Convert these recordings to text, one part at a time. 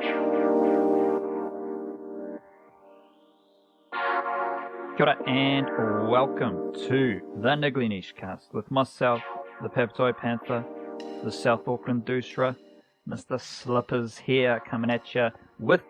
Kia ora and welcome to the Niggly Niche Cast with myself, the Papatoy Panther, the South Auckland Doosra, Mr. Slippers here coming at you with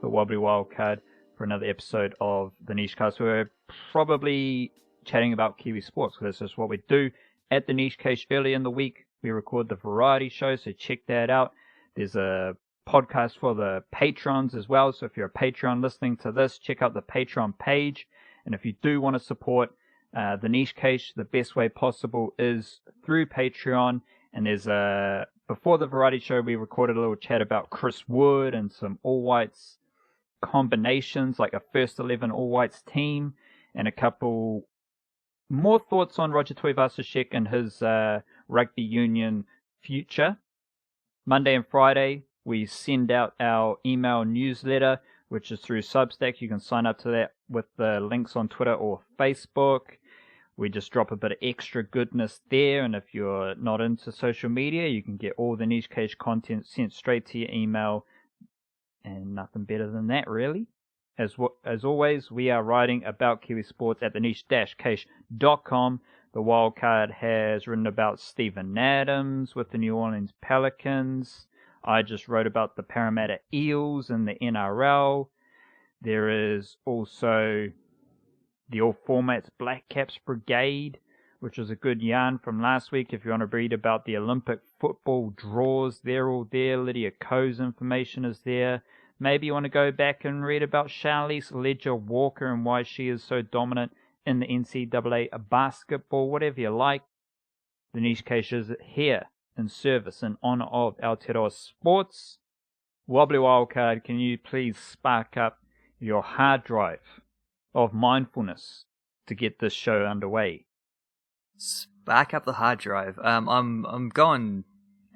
the Wobbly Wildcard for another episode of the Niche Cast. We're probably chatting about Kiwi sports because that's just what we do at the Niche Case early in the week. We record the variety show, so check that out. There's a podcast for the patrons as well, so if you're a Patreon listening to this, check out the Patreon page. And if you do want to support the Niche Case, the best way possible is through Patreon. And there's before the variety show, we recorded a little chat about Chris Wood and some All Whites combinations, like a first 11 All Whites team, and a couple more thoughts on Roger Tuivasa-Sheck and his rugby union future. Monday and Friday, we send out our email newsletter, which is through Substack. You can sign up to that with the links on Twitter or Facebook. We just drop a bit of extra goodness there, and if you're not into social media, you can get all the Niche Case content sent straight to your email, and nothing better than that, really. As always, we are writing about Kiwi sports at the niche-case.com. The Wildcard has written about Steven Adams with the New Orleans Pelicans. I just wrote about the Parramatta Eels and the NRL. There is also the All Formats Black Caps Brigade, which was a good yarn from last week. If you want to read about the Olympic football draws, they're all there. Lydia Coe's information is there. Maybe you want to go back and read about Charlize Ledger-Walker and why she is so dominant in the NCAA basketball, whatever you like. The Niche Case is here in service in honor of Aotearoa Sports. Wobbly Wildcard, can you please spark up your hard drive of mindfulness to get this show underway? Spark up the hard drive. I'm going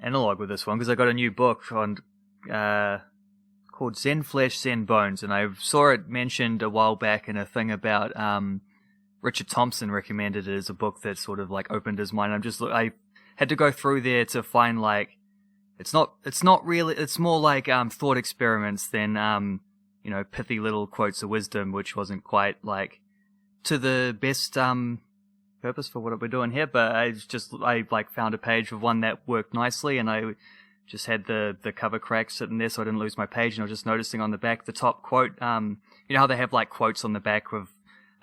analog with this one because I got a new book on called Zen Flesh, Zen Bones, and I saw it mentioned a while back in a thing about Richard Thompson recommended it as a book that sort of like opened his mind. I had to go through there to find like it's not really, it's more like thought experiments than pithy little quotes of wisdom, which wasn't quite like to the best purpose for what we're doing here. But I found a page of one that worked nicely, and I just had the cover crack sitting there so I didn't lose my page. And I was just noticing on the back, the top quote, you know how they have like quotes on the back with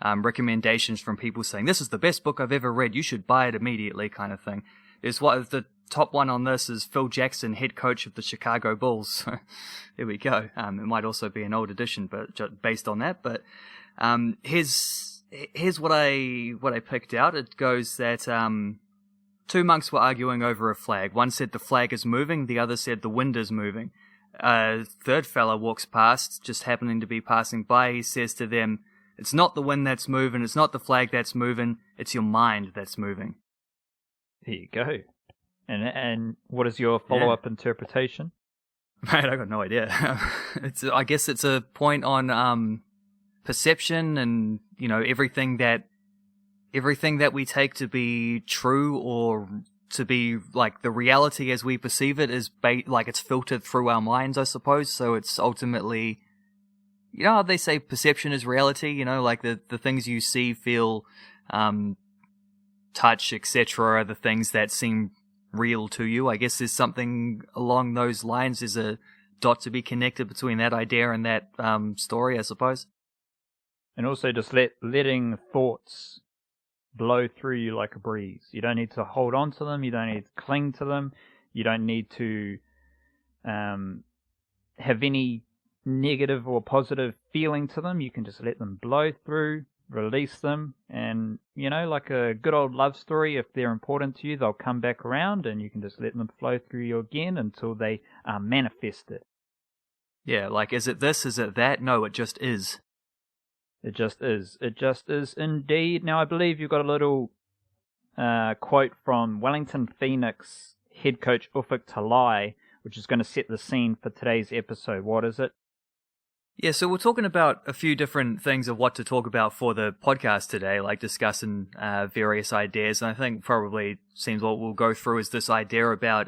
recommendations from people saying, this is the best book I've ever read, you should buy it immediately, kind of thing. The top one on this is Phil Jackson, head coach of the Chicago Bulls. So there we go. It might also be an old edition, but just based on that. But here's what I picked out. It goes that two monks were arguing over a flag. One said the flag is moving, the other said the wind is moving. A third fella walks past, just happening to be passing by. He says to them, it's not the wind that's moving, it's not the flag that's moving, it's your mind that's moving. There you go. And what is your follow-up interpretation? Mate, I got no idea. I guess it's a point on perception and, everything that we take to be true or to be like the reality as we perceive it is it's filtered through our minds, I suppose. So it's ultimately, how they say perception is reality, like the things you see, feel, touch, etc. are the things that seem real to you. I guess there's something along those lines. There's a dot to be connected between that idea and that story, I suppose. And also just letting thoughts blow through you like a breeze. You don't need to hold on to them. You don't need to cling to them. You don't need to have any negative or positive feeling to them. You can just let them blow through, release them, and like a good old love story, if they're important to you, they'll come back around and you can just let them flow through you again until they are manifested. Yeah, like, is it this, is it that? No, it just is. It just is. It just is indeed. Now, I believe you've got a little quote from Wellington Phoenix head coach Ufuk Talai, which is going to set the scene for today's episode. What is it? Yeah, so we're talking about a few different things of what to talk about for the podcast today, like discussing various ideas. And I think probably seems what we'll go through is this idea about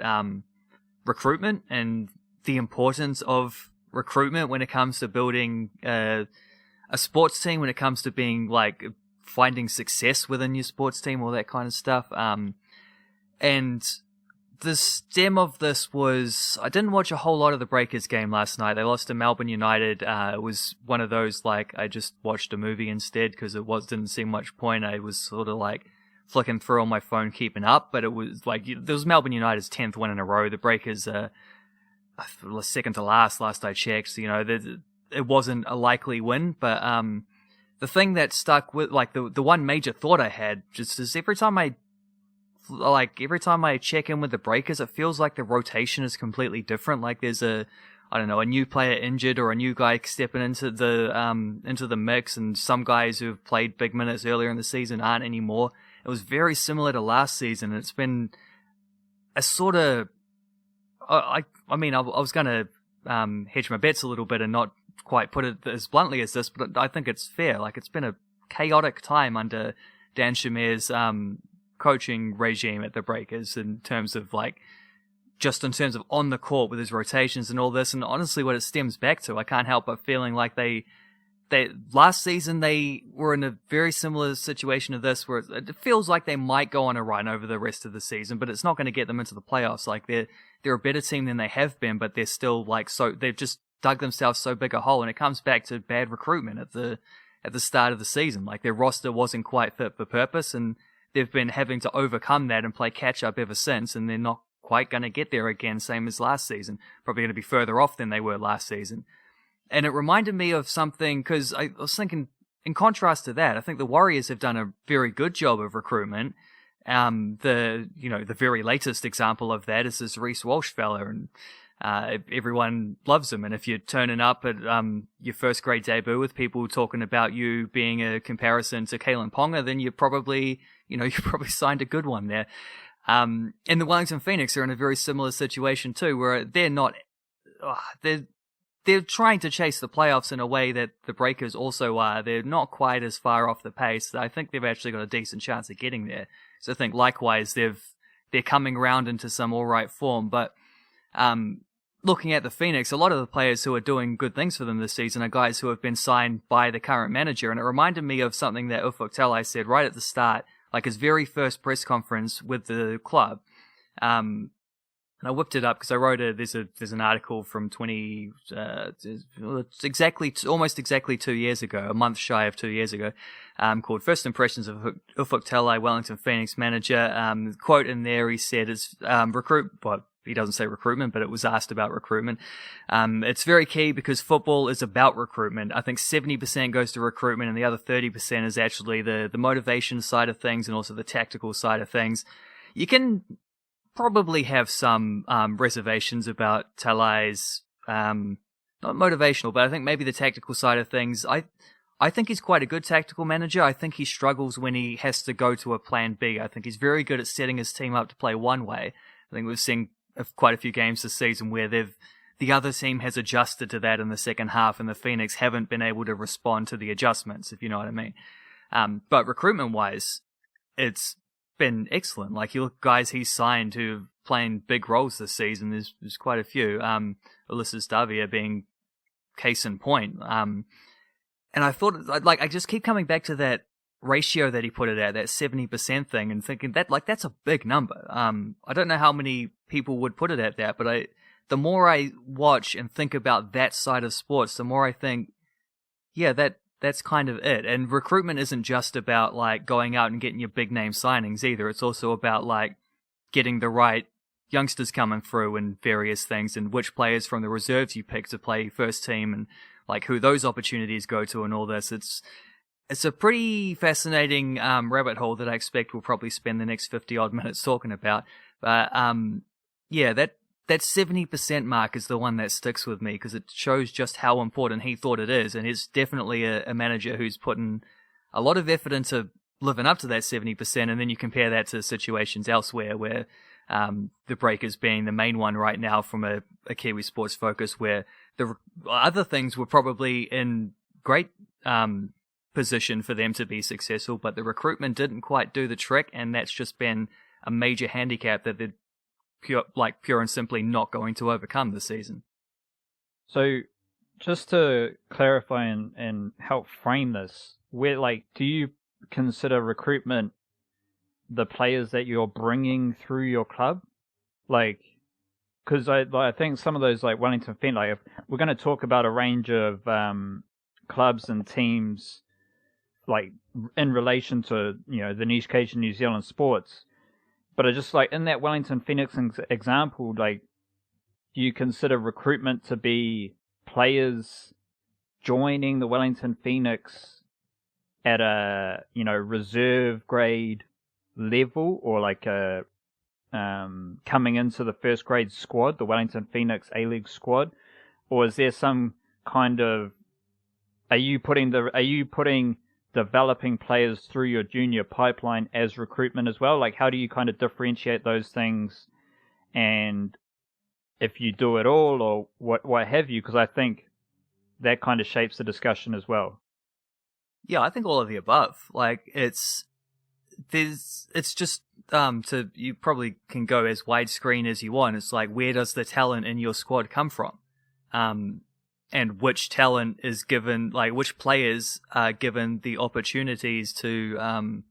recruitment and the importance of recruitment when it comes to building a sports team, when it comes to being like finding success within your sports team, all that kind of stuff. And the stem of this was, I didn't watch a whole lot of the Breakers game last night. They lost to Melbourne United. It was one of those, like, I just watched a movie instead because didn't seem much point. I was sort of like flicking through on my phone, keeping up, but it was like, there was Melbourne United's 10th win in a row. The Breakers second to last I checked. You know, it wasn't a likely win, but the thing that stuck with, like, the one major thought I had just is every time I check in with the Breakers, it feels like the rotation is completely different. Like there's a new player injured or a new guy stepping into the mix, and some guys who have played big minutes earlier in the season aren't anymore. It was very similar to last season. It's been a sort of, I was going to hedge my bets a little bit and not quite put it as bluntly as this, but I think it's fair. Like, it's been a chaotic time under Dan Shamir's coaching regime at the Breakers in terms of on the court with his rotations and all this. And honestly, what it stems back to, I can't help but feeling like they last season they were in a very similar situation to this, where it feels like they might go on a run over the rest of the season, but it's not going to get them into the playoffs. Like they're a better team than they have been, but they're still they've just dug themselves so big a hole, and it comes back to bad recruitment at the start of the season. Like their roster wasn't quite fit for purpose, and they've been having to overcome that and play catch up ever since, and they're not quite going to get there again, same as last season. Probably going to be further off than they were last season. And it reminded me of something, because I was thinking, in contrast to that, I think the Warriors have done a very good job of recruitment. The very latest example of that is this Reece Walsh fella, and everyone loves him. And if you're turning up at your first grade debut with people talking about you being a comparison to Kalen Ponga, then you probably signed a good one there. And the Wellington Phoenix are in a very similar situation too, where they're trying to chase the playoffs in a way that the Breakers also are. They're not quite as far off the pace. I think they've actually got a decent chance of getting there. So I think likewise they're coming around into some all right form. But looking at the Phoenix, a lot of the players who are doing good things for them this season are guys who have been signed by the current manager. And it reminded me of something that Ufuk Talai said right at the start, like his very first press conference with the club. And I whipped it up because I wrote there's an article from almost exactly 2 years ago, a month shy of 2 years ago, called First Impressions of Ufuk Talai, Wellington Phoenix manager. The quote in there, he said, is he doesn't say recruitment, but it was asked about recruitment. It's very key because football is about recruitment. I think 70% goes to recruitment, and the other 30% is actually the motivation side of things and also the tactical side of things. You can probably have some reservations about Talai's, not motivational, but I think maybe the tactical side of things. I think he's quite a good tactical manager. I think he struggles when he has to go to a plan B. I think he's very good at setting his team up to play one way. I think we've seen quite a few games this season where the other team has adjusted to that in the second half, and the Phoenix haven't been able to respond to the adjustments, if you know what I mean. But recruitment-wise, it's been excellent. Like, you look at guys he's signed who've playing big roles this season. There's quite a few. Ulysses Davia being case in point. And I thought, I just keep coming back to that ratio that he put it at, that 70% thing, and thinking that's a big number. I don't know how many people would put it at that, but the more I watch and think about that side of sports, the more I think, yeah, that's kind of it. And recruitment isn't just about going out and getting your big name signings either. It's also about getting the right youngsters coming through and various things, and which players from the reserves you pick to play first team, and who those opportunities go to and all this. It's a pretty fascinating rabbit hole that I expect we'll probably spend the next 50 odd minutes talking about. But yeah, that 70% mark is the one that sticks with me, because it shows just how important he thought it is, and he's definitely a manager who's putting a lot of effort into living up to that 70%. And then you compare that to situations elsewhere where the Breakers being the main one right now from a Kiwi sports focus, where the other things were probably in great position for them to be successful, but the recruitment didn't quite do the trick, and that's just been a major handicap that they're pure and simply not going to overcome this season. So, just to clarify and help frame this, do you consider recruitment the players that you're bringing through your club? Because I think some of those, like Wellington Phoenix, if we're going to talk about a range of clubs and teams, like in relation to the niche cage in New Zealand sports, but I just in that Wellington Phoenix example, do you consider recruitment to be players joining the Wellington Phoenix at a reserve grade level, or coming into the first grade squad, the Wellington Phoenix A-League squad, or is there some kind of are you putting developing players through your junior pipeline as recruitment as well? How do you kind of differentiate those things, and if you do it all, or what have you? Because I think that kind of shapes the discussion as well. Yeah, I think all of the above. It's just you probably can go as widescreen as you want. It's where does the talent in your squad come from? And which talent is given, which players are given the opportunities to,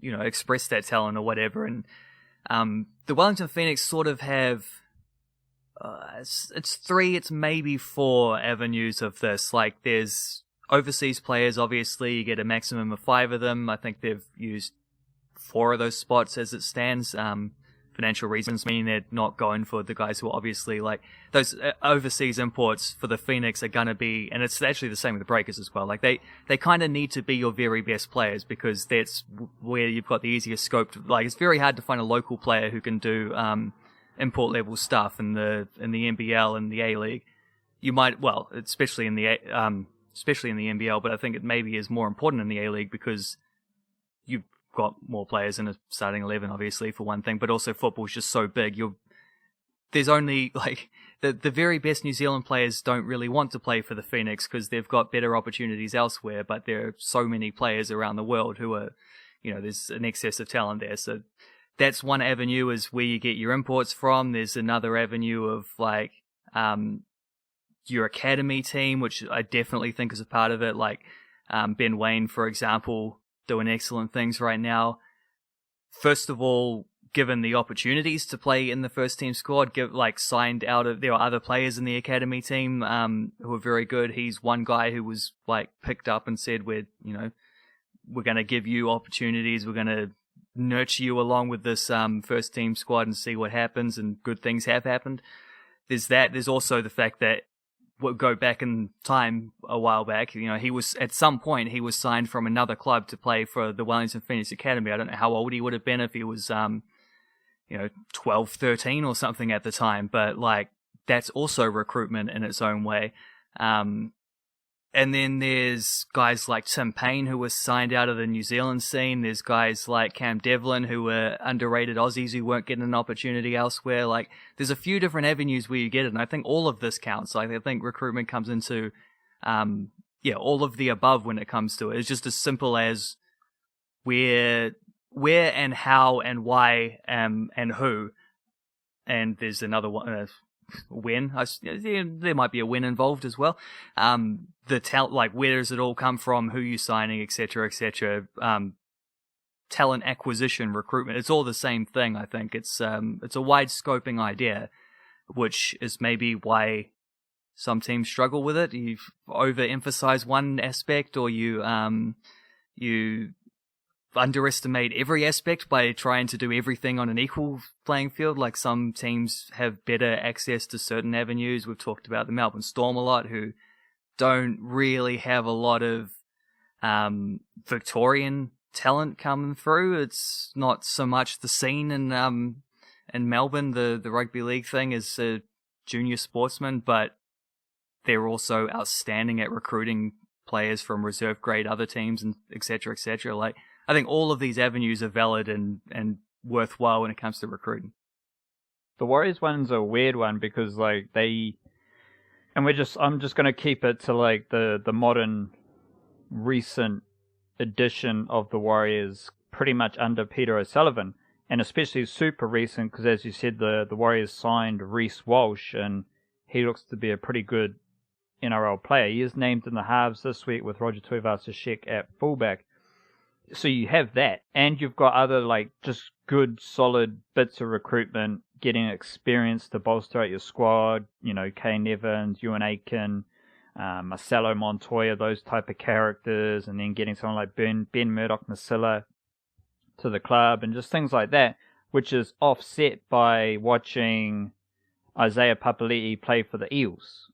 express that talent or whatever. And the Wellington Phoenix sort of have, it's maybe 4 avenues of this. There's overseas players, obviously, you get a maximum of 5 of them. I think they've used 4 of those spots as it stands. Financial reasons, meaning they're not going for the guys who are obviously those overseas imports for the Phoenix are going to be, and it's actually the same with the Breakers as well. They kind of need to be your very best players, because that's where you've got the easiest scope to, it's very hard to find a local player who can do import level stuff in the NBL and the A-League. You might, especially in the NBL, but I think it maybe is more important in the A-League because you've got more players in a starting 11, obviously, for one thing, but also football's just so big. There's only the very best New Zealand players don't really want to play for the Phoenix because they've got better opportunities elsewhere, but there are so many players around the world who are, there's an excess of talent there. So that's one avenue, is where you get your imports from. There's another avenue of your academy team, which I definitely think is a part of it. Ben Wayne, for example, doing excellent things right now. First of all, given the opportunities to play in the first team squad, signed out of, there are other players in the academy team who are very good. He's one guy who was picked up and said, we're going to give you opportunities. We're going to nurture you along with this first team squad and see what happens, and good things have happened. There's that. There's also the fact that we'll go back in time a while back. He was, at some point, he was signed from another club to play for the Wellington Phoenix Academy. I don't know how old he would have been if he was, 12, 13 or something at the time. But that's also recruitment in its own way. And then there's guys like Tim Payne, who was signed out of the New Zealand scene. There's guys like Cam Devlin, who were underrated Aussies who weren't getting an opportunity elsewhere. There's a few different avenues where you get it, and I think all of this counts. I think recruitment comes into, all of the above when it comes to it. It's just as simple as where and how and why and who. And there's another one, when. There might be a win involved as well. The talent, where does it all come from? Who you signing, etc., etc. Talent acquisition, recruitment. It's all the same thing. I think it's a wide scoping idea, which is maybe why some teams struggle with it. You overemphasize one aspect, or you underestimate every aspect by trying to do everything on an equal playing field. Some teams have better access to certain avenues. We've talked about the Melbourne Storm a lot, who don't really have a lot of Victorian talent coming through. It's not so much the scene in Melbourne, the rugby league thing, as a junior sportsman, but they're also outstanding at recruiting players from reserve grade other teams, and etc., etc. I think all of these avenues are valid and worthwhile when it comes to recruiting. The Warriors one's a weird one because I'm just going to keep it to the modern recent edition of the Warriors, pretty much under Peter O'Sullivan, and especially super recent because, as you said, the Warriors signed Reece Walsh, and he looks to be a pretty good NRL player. He is named in the halves this week with Roger Tuivasa-Sheck at fullback. So you have that, and you've got other like just good, solid bits of recruitment, getting experience to bolster out your squad. You know, Kane Evans, Ewan Aitken, Marcelo Montoya, those type of characters, and then getting someone like Ben Murdoch-Masila to the club, and just things like that, which is offset by watching Isaiah Papali'i play for the Eels,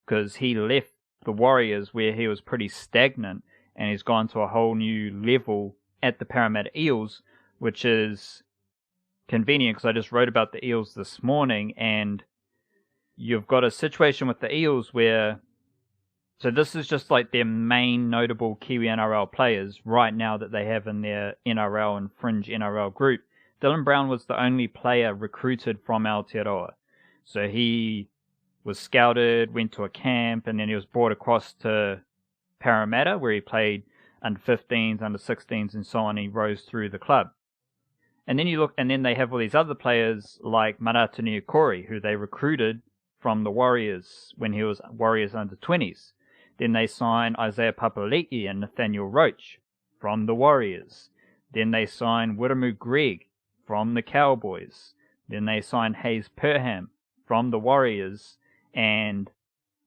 because he left the Warriors where he was pretty stagnant, and he's gone to a whole new level at the Parramatta Eels, which is convenient because I just wrote about the Eels this morning, and you've got a situation with the Eels where, so this is just like their main notable Kiwi NRL players right now that they have in their NRL and fringe NRL group. Dylan Brown was the only player recruited from Aotearoa. So he was scouted, went to a camp, and then he was brought across to Parramatta, where he played under 15s, under 16s, and so on. He rose through the club. And then you look, and then they have all these other players like Marata Niukore, who they recruited from the Warriors when he was Warriors under 20s. Then they sign Isaiah Papali'i and Nathaniel Roach from the Warriors. Then they sign Wiremu Greg from the Cowboys. Then they sign Hayes Perham from the Warriors. And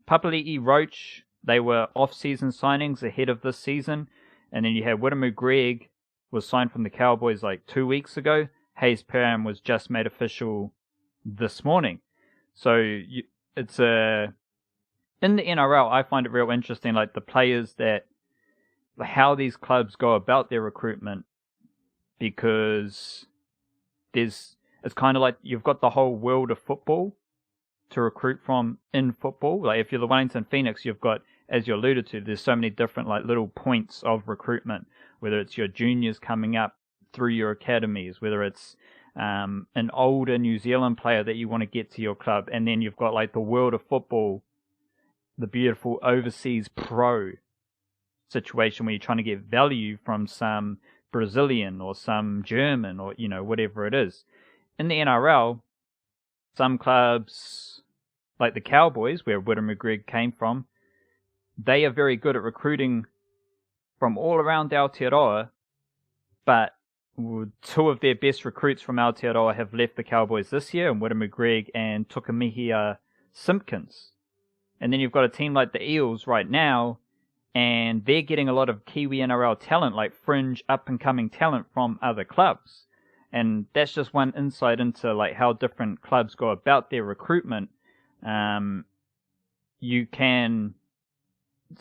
Papali'i, Roach, they were off-season signings ahead of this season. And then you had Wiremu Greg was signed from the Cowboys like 2 weeks ago. Hayes Perham was just made official this morning. So it's a... In the NRL, I find it real interesting, like the players that... how these clubs go about their recruitment, because it's kind of like you've got the whole world of football to recruit from in football. Like if you're the Wellington Phoenix, you've got, as you alluded to, there's so many different like little points of recruitment, whether it's your juniors coming up through your academies, whether it's an older New Zealand player that you want to get to your club, and then you've got like the world of football, the beautiful overseas pro situation where you're trying to get value from some Brazilian or some German or, you know, whatever it is. In the NRL, some clubs, like the Cowboys, where Wiremu Greg came from, they are very good at recruiting from all around Aotearoa, but two of their best recruits from Aotearoa have left the Cowboys this year, and Wiremu Greg and Tukamihia Simpkins. And then you've got a team like the Eels right now, and they're getting a lot of Kiwi NRL talent, like fringe up-and-coming talent from other clubs. And that's just one insight into like how different clubs go about their recruitment. You can...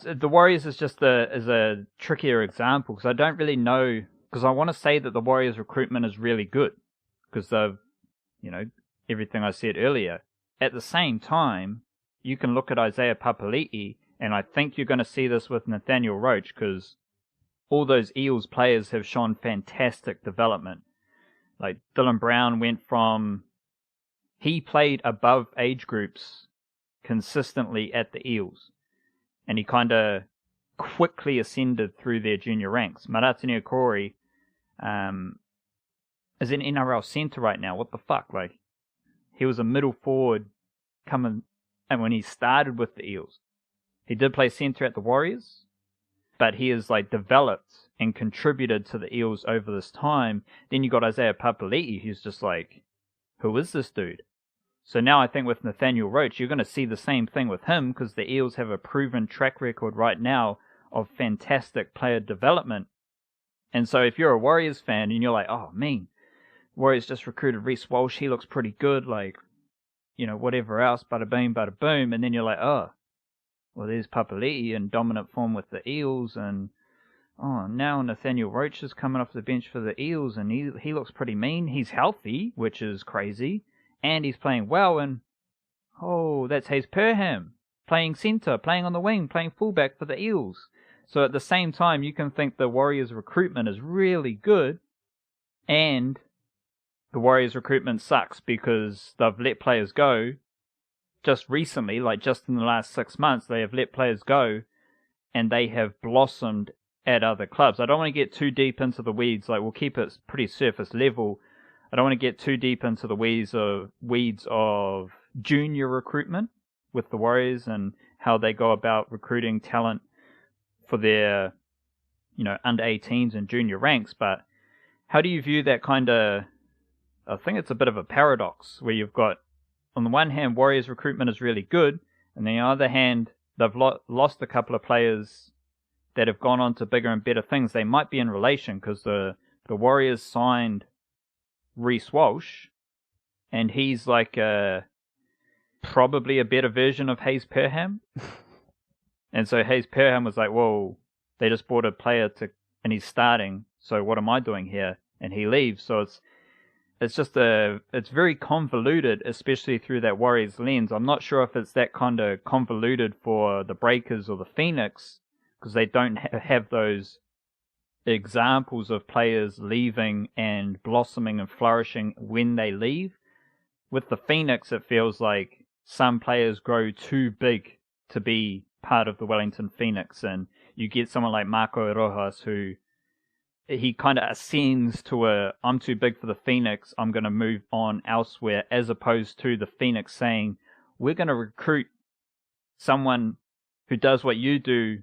The Warriors is just a trickier example, because I don't really know, because I want to say that the Warriors recruitment is really good, because of, you know, everything I said earlier. At the same time, you can look at Isaiah Papali'i, and I think you're going to see this with Nathaniel Roach, because all those Eels players have shown fantastic development. Like Dylan Brown went from... He played above age groups consistently at the Eels, and he kind of quickly ascended through their junior ranks. Marata Niukore is an NRL centre right now. What the fuck? Like, he was a middle forward coming, and when he started with the Eels, he did play centre at the Warriors, but he has like developed and contributed to the Eels over this time. Then you got Isaiah Papali'i, who's just like, who is this dude? So now I think with Nathaniel Roach, you're going to see the same thing with him, because the Eels have a proven track record right now of fantastic player development. And so if you're a Warriors fan and you're like, oh man, Warriors just recruited Reece Walsh, he looks pretty good, like, you know, whatever else, bada boom, and then you're like, oh, well, there's Papali'i in dominant form with the Eels, and oh, now Nathaniel Roach is coming off the bench for the Eels, and he looks pretty mean. He's healthy, which is crazy, and he's playing well, and oh, that's Hayes Perham, playing centre, playing on the wing, playing fullback for the Eels. So at the same time, you can think the Warriors' recruitment is really good, and the Warriors' recruitment sucks because they've let players go. Just recently, like just in the last 6 months, they have let players go, and they have blossomed at other clubs. I don't want to get too deep into the weeds. Like, we'll keep it pretty surface level. I don't want to get too deep into the weeds of junior recruitment, with the Warriors and how they go about recruiting talent for their, under 18s and junior ranks. But how do you view that kind of, I think it's a bit of a paradox where you've got, on the one hand, Warriors recruitment is really good, and on the other hand, they've lost a couple of players that have gone on to bigger and better things. They might be in relation because the Warriors signed Reece Walsh, and he's like probably a better version of Hayes Perham. And so Hayes Perham was like, whoa, they just bought a player and he's starting, so what am I doing here? And he leaves. So it's very convoluted, especially through that Warriors lens. I'm not sure if it's that kind of convoluted for the Breakers or the Phoenix, because they don't have those examples of players leaving and blossoming and flourishing when they leave. With the Phoenix, it feels like some players grow too big to be part of the Wellington Phoenix, and you get someone like Marco Rojas who he kind of ascends to I'm too big for the Phoenix, I'm going to move on elsewhere, as opposed to the Phoenix saying, we're going to recruit someone who does what you do,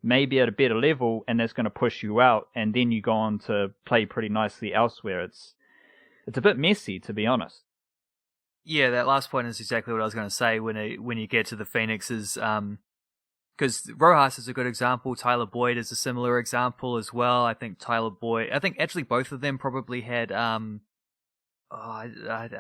maybe at a better level, and that's going to push you out, and then you go on to play pretty nicely elsewhere. It's a bit messy, to be honest. Yeah, that last point is exactly what I was going to say when you get to the Phoenix is, because Rojas is a good example. Tyler Boyd is a similar example as well. I think actually both of them probably had, I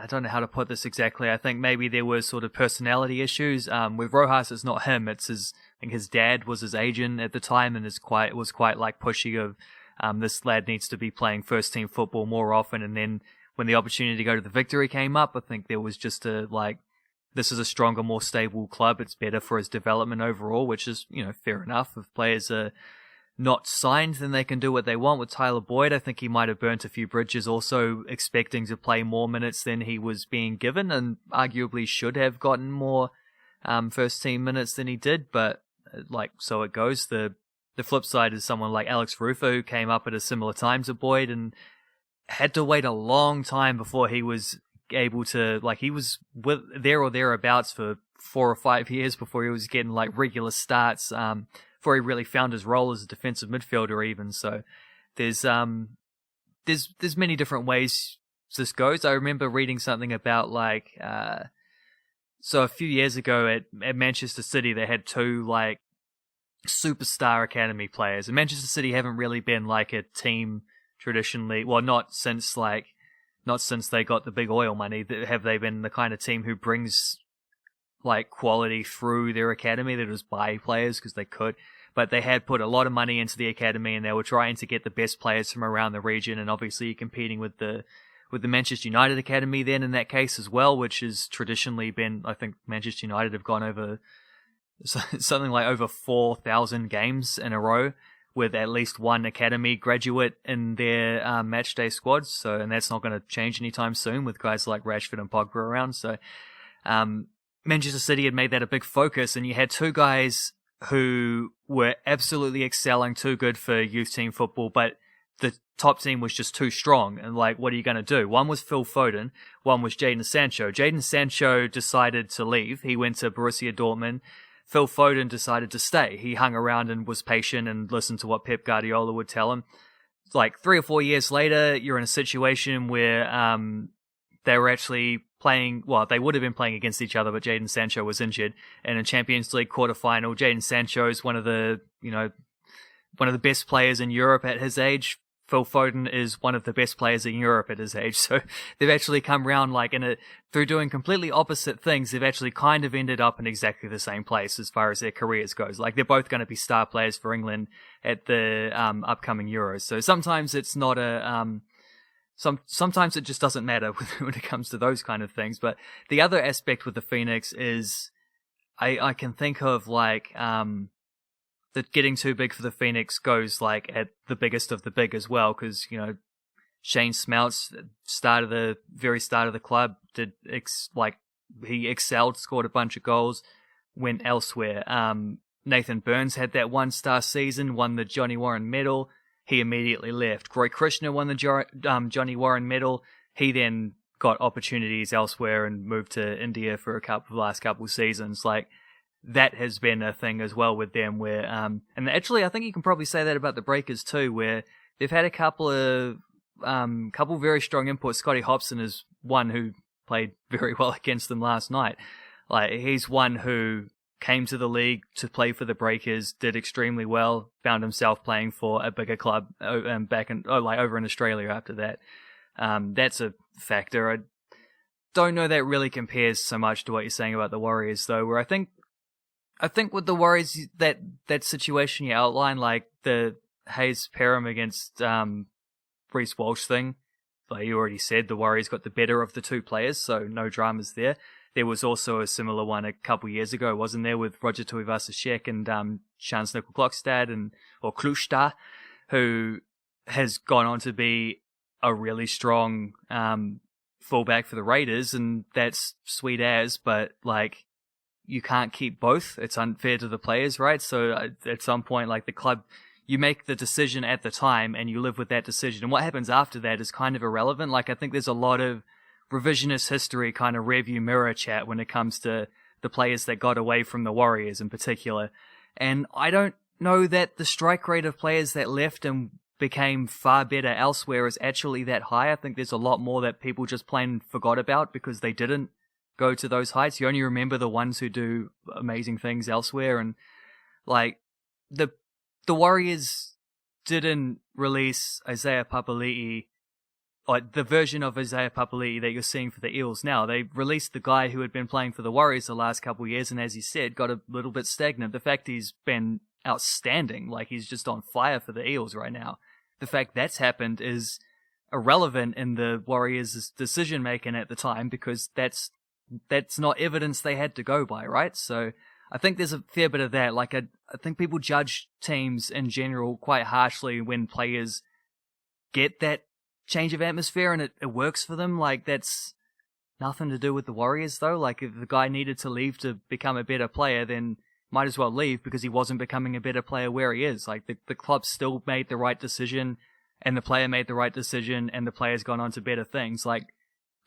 don't know how to put this exactly. I think maybe there were sort of personality issues. With Rojas, it's not him. It's I think his dad was his agent at the time and was quite like pushy of, this lad needs to be playing first team football more often. And then when the opportunity to go to the Victory came up, I think there was just this is a stronger, more stable club. It's better for his development overall, which is, fair enough. If players are not signed, then they can do what they want. With Tyler Boyd, I think he might have burnt a few bridges, also expecting to play more minutes than he was being given, and arguably should have gotten more first team minutes than he did. But so it goes. The flip side is someone like Alex Rufo, who came up at a similar time to Boyd and had to wait a long time before he was able to, he was there or thereabouts for 4 or 5 years before he was getting regular starts, before he really found his role as a defensive midfielder even. So there's many different ways this goes. I remember reading something about so a few years ago at Manchester City, they had 2 superstar academy players, and Manchester City haven't really been a team traditionally, well, not since they got the big oil money, have they been the kind of team who brings quality through their academy. They just buy players because they could, but they had put a lot of money into the academy and they were trying to get the best players from around the region, and obviously you're competing with the Manchester United academy then in that case as well, which has traditionally been, I think Manchester United have gone over something like over 4,000 games in a row with at least one academy graduate in their matchday squads. So, and that's not going to change anytime soon with guys like Rashford and Pogba around. So, Manchester City had made that a big focus, and you had 2 guys who were absolutely excelling, too good for youth team football, but the top team was just too strong. And what are you going to do? One was Phil Foden, one was Jadon Sancho. Jadon Sancho decided to leave. He went to Borussia Dortmund. Phil Foden decided to stay. He hung around and was patient and listened to what Pep Guardiola would tell him. 3 or 4 years later, you're in a situation where they were actually playing, well, they would have been playing against each other, but Jadon Sancho was injured. And in Champions League quarterfinal, Jadon Sancho is one of the best players in Europe at his age. Phil Foden is one of the best players in Europe at his age. So they've actually come around through doing completely opposite things. They've actually kind of ended up in exactly the same place as far as their careers goes. They're both going to be star players for England at the upcoming Euros. So sometimes it's not sometimes it just doesn't matter when it comes to those kind of things. But the other aspect with the Phoenix is I can think of that getting too big for the Phoenix goes at the biggest of the big as well, because Shane Smeltz, very start of the club, he excelled, scored a bunch of goals, went elsewhere. Nathan Burns had that 1-star season, won the Johnny Warren Medal. He immediately left. Roy Krishna won the Johnny Warren Medal. He then got opportunities elsewhere and moved to India for the last couple of seasons. Like, that has been a thing as well with them where, and actually I think you can probably say that about the Breakers too, where they've had a couple very strong inputs. Scotty Hobson is one who played very well against them last night. Like, he's one who came to the league to play for the Breakers, did extremely well, found himself playing for a bigger club over in Australia after that. That's a factor. I don't know that really compares so much to what you're saying about the Warriors, though, where I think with the Warriors, that situation you outlined, like the Hayes Perham against Reece Walsh thing, like you already said, the Warriors got the better of the two players, so no dramas there. There was also a similar one a couple years ago, wasn't there, with Roger Tuivasa-Sheck and Chance Nickel-Klokstad or Klukstad, who has gone on to be a really strong fullback for the Raiders, and that's sweet as, but like, you can't keep both. It's unfair to the players, right? So at some point, like, the club, you make the decision at the time and you live with that decision, and what happens after that is kind of irrelevant. Like, I think there's a lot of revisionist history kind of rearview mirror chat when it comes to the players that got away from the Warriors in particular. And I don't know that the strike rate of players that left and became far better elsewhere is actually that high. I think there's a lot more that people just plain forgot about because they didn't go to those heights. You only remember the ones who do amazing things elsewhere. And like, the Warriors didn't release Isaiah Papali'i, or the version of Isaiah Papali'i that you're seeing for the Eels now. They released the guy who had been playing for the Warriors the last couple of years, and as he said, got a little bit stagnant. The fact he's been outstanding, like, he's just on fire for the Eels right now. The fact that's happened is irrelevant in the Warriors' decision making at the time, because that's not evidence they had to go by, right? So I think there's a fair bit of that. Like, I think people judge teams in general quite harshly when players get that change of atmosphere and it works for them. Like, that's nothing to do with the Warriors, though. Like, if the guy needed to leave to become a better player, then might as well leave, because he wasn't becoming a better player where he is. Like, the club still made the right decision, and the player made the right decision, and the player's gone on to better things. Like,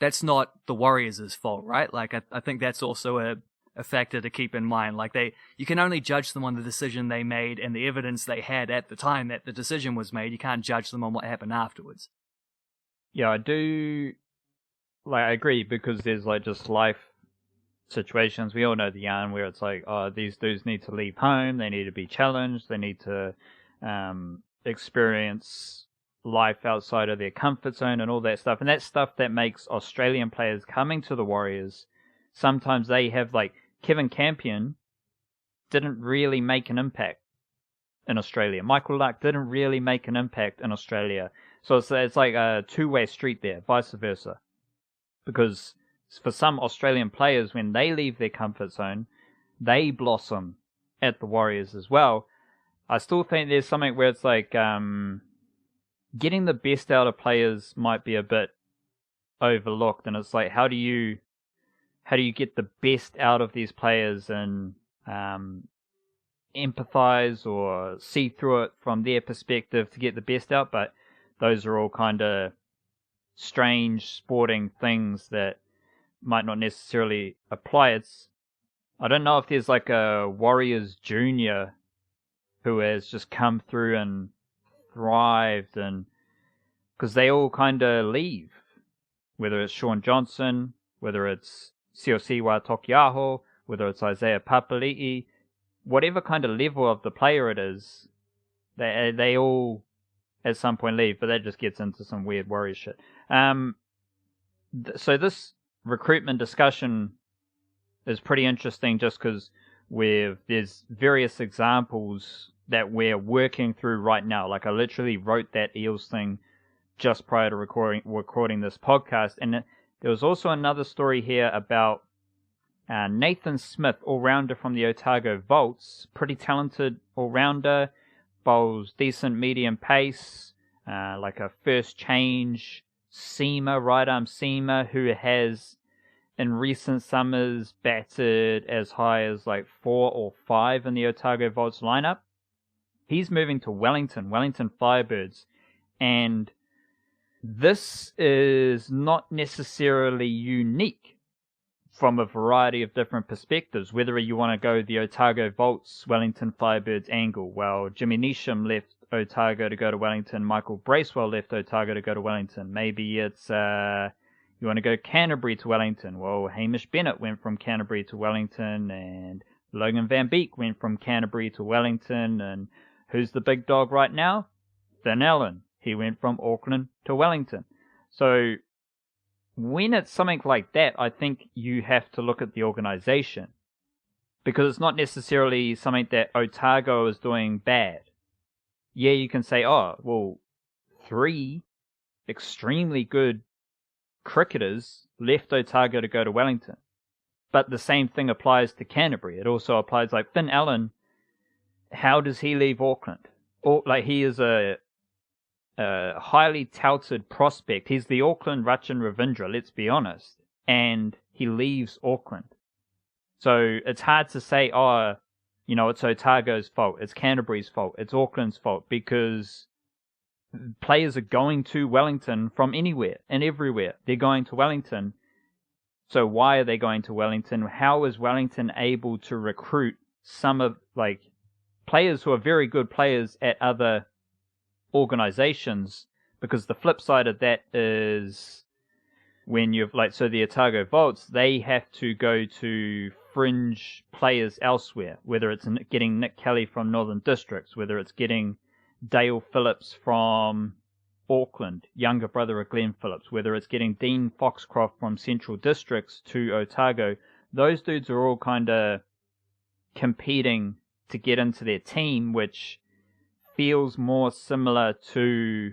that's not the Warriors' fault, right? Like, I think that's also a factor to keep in mind. Like, you can only judge them on the decision they made and the evidence they had at the time that the decision was made. You can't judge them on what happened afterwards. Yeah, I do. Like, I agree, because there's like just life situations. We all know the yarn where it's like, oh, these dudes need to leave home. They need to be challenged. They need to experience life outside of their comfort zone and all that stuff. And that's stuff that makes Australian players coming to the Warriors. Sometimes they have, like, Kevin Campion didn't really make an impact in Australia. Michael Luck didn't really make an impact in Australia. So it's like a two-way street there, vice versa. Because for some Australian players, when they leave their comfort zone, they blossom at the Warriors as well. I still think there's something where it's like, getting the best out of players might be a bit overlooked, and it's like, how do you get the best out of these players and empathize or see through it from their perspective to get the best out? But those are all kind of strange sporting things that might not necessarily apply. I don't know if there's like a Warriors Junior who has just come through and thrived, and because they all kind of leave, whether it's Sean Johnson, whether it's Siosiwa Tokiaho, whether it's Isaiah Papali'i, whatever kind of level of the player it is, they all at some point leave, but that just gets into some weird Warriors shit. So this recruitment discussion is pretty interesting, just because there's various examples that we're working through right now. Like, I literally wrote that Eels thing just prior to recording this podcast, and there was also another story here about Nathan Smith, all-rounder from the Otago Volts, pretty talented all-rounder, bowls decent medium pace, like a first change seamer, right arm seamer, who has in recent summers batted as high as like 4 or 5 in the Otago Volts lineup. He's moving to Wellington Firebirds, and this is not necessarily unique from a variety of different perspectives, whether you want to go the Otago Volts, Wellington Firebirds angle. Well, Jimmy Neesham left Otago to go to Wellington, Michael Bracewell left Otago to go to Wellington. Maybe it's you want to go Canterbury to Wellington. Well, Hamish Bennett went from Canterbury to Wellington, and Logan Van Beek went from Canterbury to Wellington, and who's the big dog right now? Finn Allen. He went from Auckland to Wellington. So when it's something like that, I think you have to look at the organisation, because it's not necessarily something that Otago is doing bad. Yeah, you can say, oh, well, 3 extremely good cricketers left Otago to go to Wellington. But the same thing applies to Canterbury. It also applies, like Finn Allen. How does he leave Auckland? Or, like, he is a highly touted prospect. He's the Auckland Rachin Ravindra, let's be honest. And he leaves Auckland. So it's hard to say, oh, it's Otago's fault, it's Canterbury's fault, it's Auckland's fault, because players are going to Wellington from anywhere and everywhere. They're going to Wellington. So why are they going to Wellington? How is Wellington able to recruit some of, like, players who are very good players at other organizations? Because the flip side of that is when you've, like, so the Otago Volts, they have to go to fringe players elsewhere, whether it's getting Nick Kelly from Northern Districts, whether it's getting Dale Phillips from Auckland, younger brother of Glenn Phillips, whether it's getting Dean Foxcroft from Central Districts to Otago. Those dudes are all kind of competing to get into their team, which feels more similar to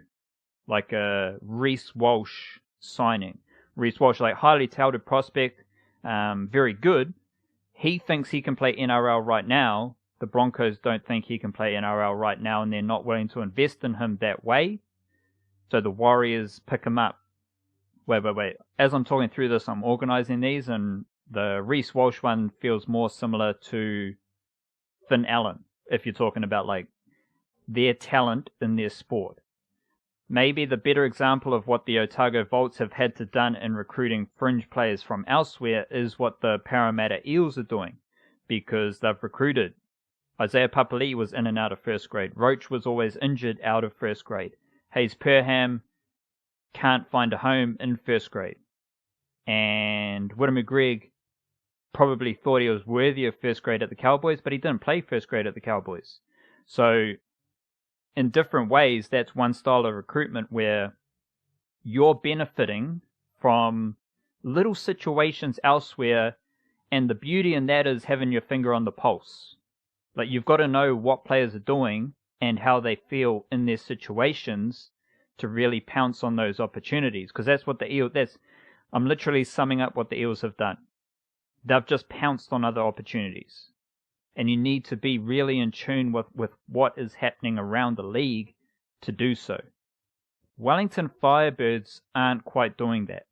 like a Reece Walsh signing. Reece Walsh, like, highly touted prospect, very good. He thinks he can play NRL right now. The Broncos don't think he can play NRL right now, and they're not willing to invest in him that way. So the Warriors pick him up. Wait. As I'm talking through this, I'm organising these, and the Reece Walsh one feels more similar to Finn Allen, if you're talking about, like, their talent in their sport. Maybe the better example of what the Otago Volts have had to done in recruiting fringe players from elsewhere is what the Parramatta Eels are doing, because they've recruited. Isaiah Papali'i was in and out of first grade. Roach was always injured out of first grade. Hayes Perham can't find a home in first grade. And Whittaker Gregg probably thought he was worthy of first grade at the Cowboys, but he didn't play first grade at the Cowboys. So in different ways, that's one style of recruitment where you're benefiting from little situations elsewhere, and the beauty in that is having your finger on the pulse. Like, you've got to know what players are doing and how they feel in their situations to really pounce on those opportunities. Because that's what the Eels, I'm literally summing up what the Eels have done. They've just pounced on other opportunities. And you need to be really in tune with what is happening around the league to do so. Wellington Firebirds aren't quite doing that.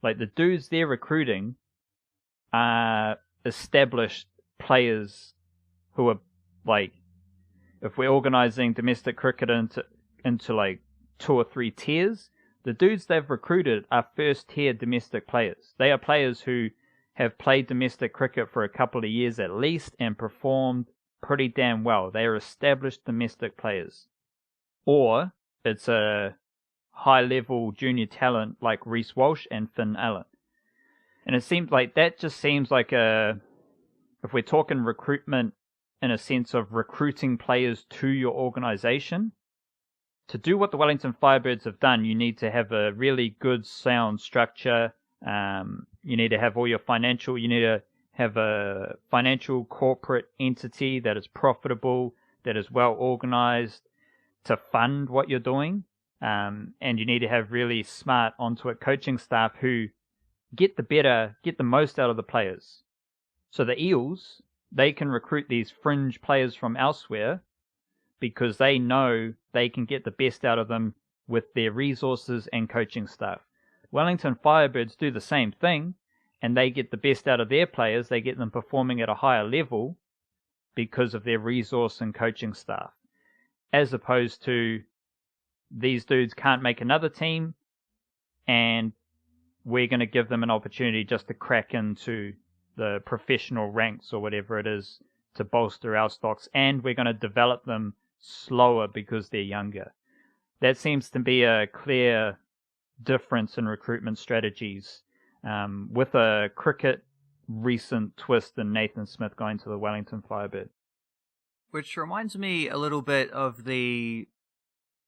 Like, the dudes they're recruiting are established players who are, like, if we're organising domestic cricket into like 2 or 3 tiers, the dudes they've recruited are first tier domestic players. They are players who have played domestic cricket for a couple of years at least and performed pretty damn well. They are established domestic players. Or it's a high-level junior talent like Reece Walsh and Finn Allen. And it seems like that just seems like if we're talking recruitment in a sense of recruiting players to your organisation, to do what the Wellington Firebirds have done, you need to have a really good, sound structure. You need to have all your financial, you need to have a financial corporate entity that is profitable, that is well organised to fund what you're doing. And you need to have really smart onto it coaching staff who get the most out of the players. So the Eels, they can recruit these fringe players from elsewhere because they know they can get the best out of them with their resources and coaching staff. Wellington Firebirds do the same thing, and they get the best out of their players. They get them performing at a higher level because of their resource and coaching staff. As opposed to, these dudes can't make another team, and we're going to give them an opportunity just to crack into the professional ranks or whatever it is to bolster our stocks, and we're going to develop them slower because they're younger. That seems to be a clear difference in recruitment strategies, with a cricket recent twist in Nathan Smith going to the Wellington Firebird. Which reminds me a little bit of the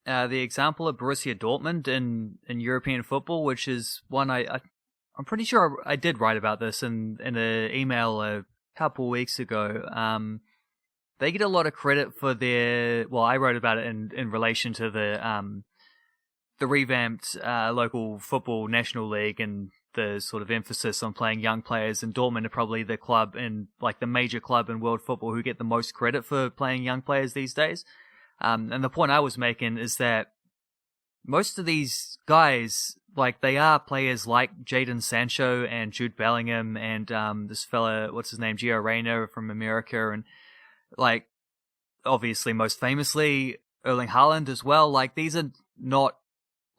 example of Borussia Dortmund in European football, which is one I'm pretty sure I did write about this in an email a couple weeks ago. They get a lot of credit for I wrote about it in relation to the revamped local football national league and the sort of emphasis on playing young players. And Dortmund are probably the club the major club in world football who get the most credit for playing young players these days. And the point I was making is that most of these guys, they are players like Jadon Sancho and Jude Bellingham and this fella, what's his name, Gio Reyna from America, and obviously most famously Erling Haaland as well. These are not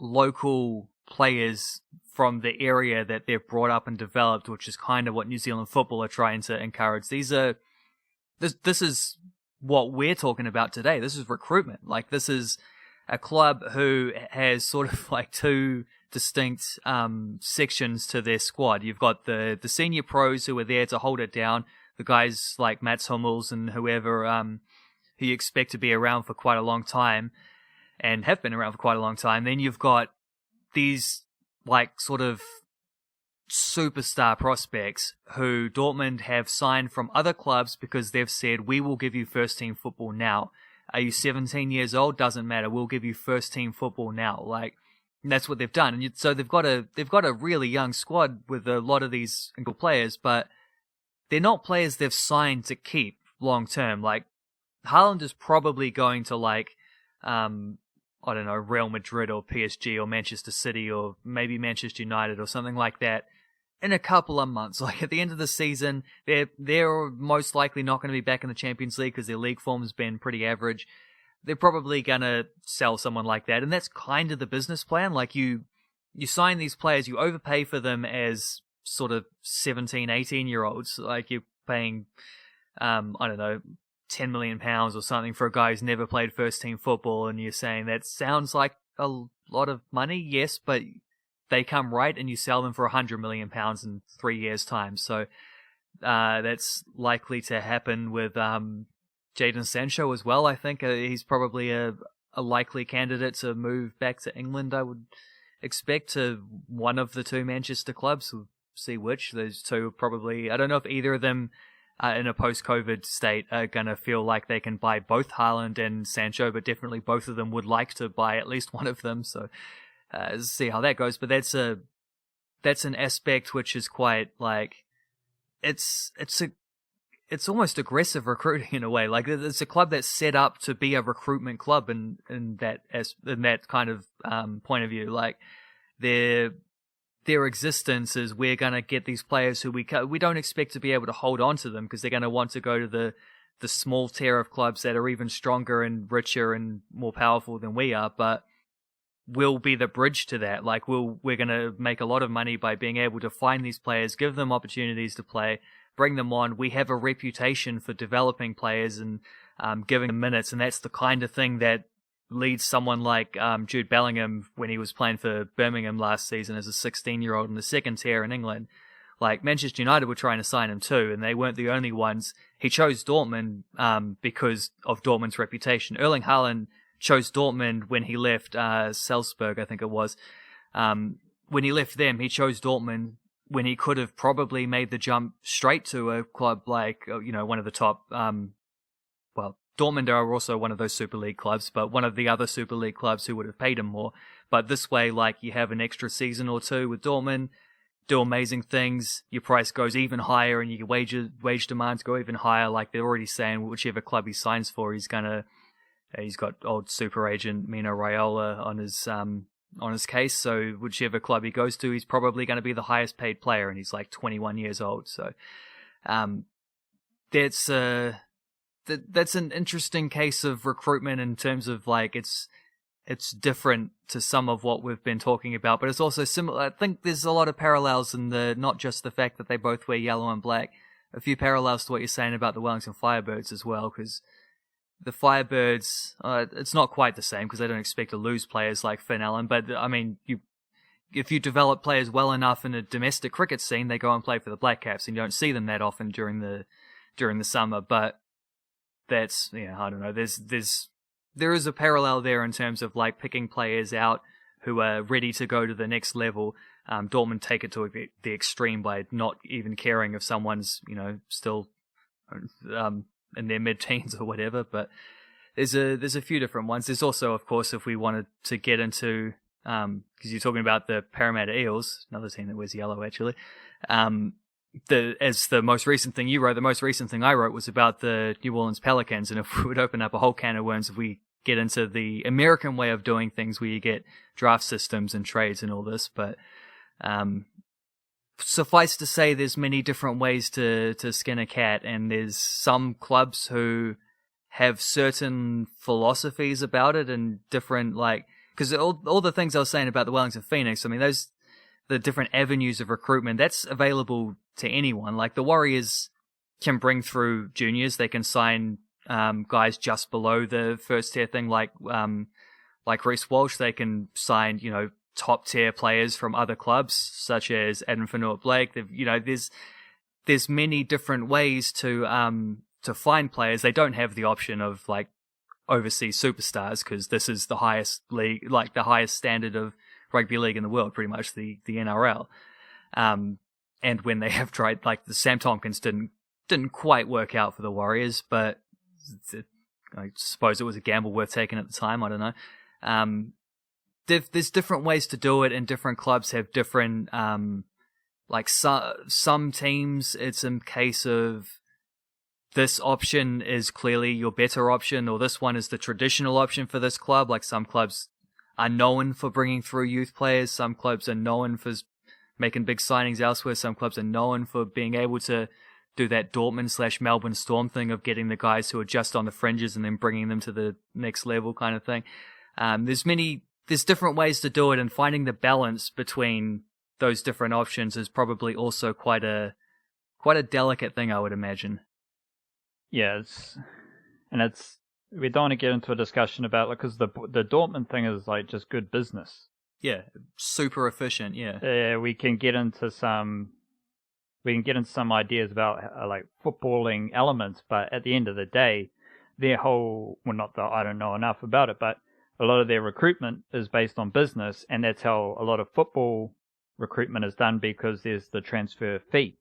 local players from the area that they've brought up and developed, which is kind of what New Zealand football are trying to encourage. This is what we're talking about today. This is recruitment. This is a club who has sort of two distinct sections to their squad. You've got the senior pros who are there to hold it down, the guys like Mats Hummels and whoever who you expect to be around for quite a long time and have been around for quite a long time. Then you've got these sort of superstar prospects who Dortmund have signed from other clubs because they've said, we will give you first team football now. Are you 17 years old? Doesn't matter. We'll give you first team football now. That's what they've done. And so they've got a really young squad with a lot of these single players, but they're not players they've signed to keep long term. Haaland is probably going to I don't know, Real Madrid or PSG or Manchester City or maybe Manchester United or something like that in a couple of months. At the end of the season, they're most likely not going to be back in the Champions League because their league form has been pretty average. They're probably going to sell someone like that. And that's kind of the business plan. You sign these players, you overpay for them as sort of 17, 18-year-olds. You're paying, I don't know, £10 million or something for a guy who's never played first team football, and you're saying that sounds like a lot of money, yes, but they come right and you sell them for £100 million in 3 years' time. So that's likely to happen with Jadon Sancho as well. I think he's probably a likely candidate to move back to England, I would expect, to one of the two Manchester clubs. We'll see which. Those two probably, I don't know if either of them in a post-COVID state are going to feel like they can buy both Haaland and Sancho, but definitely both of them would like to buy at least one of them. So see how that goes. But that's an aspect which is quite it's almost aggressive recruiting in a way. It's a club that's set up to be a recruitment club in that kind of point of view. Their existence is, we're going to get these players who we don't expect to be able to hold on to them because they're going to want to go to the small tier of clubs that are even stronger and richer and more powerful than we are, but we'll be the bridge to that. We're going to make a lot of money by being able to find these players, give them opportunities to play, bring them on. We have a reputation for developing players and giving them minutes, and that's the kind of thing that leads someone like Jude Bellingham when he was playing for Birmingham last season as a 16-year-old in the second tier in England. Manchester United were trying to sign him too, and they weren't the only ones. He chose Dortmund because of Dortmund's reputation. Erling Haaland chose Dortmund when he left Salzburg, I think it was. When he left them, he chose Dortmund when he could have probably made the jump straight to a club one of the top Dortmund are also one of those Super League clubs, but one of the other Super League clubs who would have paid him more. But this way, you have an extra season or two with Dortmund, do amazing things, your price goes even higher, and your wage demands go even higher. They're already saying whichever club he signs for, he's got old super agent Mino Raiola on his case. So whichever club he goes to, he's probably going to be the highest paid player, and he's 21 years old. So that's an interesting case of recruitment in terms of it's it's different to some of what we've been talking about, but it's also similar. I think there's a lot of parallels in not just the fact that they both wear yellow and black, a few parallels to what you're saying about the Wellington Firebirds as well, because the Firebirds, it's not quite the same because they don't expect to lose players like Finn Allen, but I mean, if you develop players well enough in a domestic cricket scene, they go and play for the Black Caps, and you don't see them that often during the summer. But that's, I don't know. There is a parallel there in terms of like picking players out who are ready to go to the next level. Dortmund take it to the extreme by not even caring if someone's still in their mid-teens or whatever. But there's a few different ones. There's also, of course, if we wanted to get into because you're talking about the Parramatta Eels, another team that wears yellow actually. As the most recent thing you wrote, the most recent thing I wrote was about the New Orleans Pelicans, and if we would open up a whole can of worms if we get into the American way of doing things where you get draft systems and trades and all this, but suffice to say there's many different ways to skin a cat, and there's some clubs who have certain philosophies about it and different, like, because all the things I was saying about the Wellington Phoenix, I mean, the different avenues of recruitment, that's available to anyone. Like the Warriors can bring through juniors, they can sign guys just below the first tier thing, like Reece Walsh. They can sign top tier players from other clubs such as Adam Fanua-Blake. There's many different ways to find players. They don't have the option of like overseas superstars because this is the highest league, like the highest standard of rugby league in the world, pretty much the NRL. And when they have tried, like the Sam Tompkins didn't quite work out for the Warriors, but I suppose it was a gamble worth taking at the time. I don't know. There's different ways to do it, and different clubs have different. Like some teams, it's a case of this option is clearly your better option, or this one is the traditional option for this club. Like some clubs are known for bringing through youth players. Some clubs are known for making big signings elsewhere. Some clubs are known for being able to do that Dortmund/Melbourne Storm thing of getting the guys who are just on the fringes and then bringing them to the next level kind of thing. There's different ways to do it, and finding the balance between those different options is probably also quite a delicate thing, I would imagine. Yeah, we don't want to get into a discussion about it because the Dortmund thing is like just good business. Yeah, super efficient. Yeah, we can get into some ideas about like footballing elements, but at the end of the day, their whole I don't know enough about it, but a lot of their recruitment is based on business, and that's how a lot of football recruitment is done because there's the transfer fee.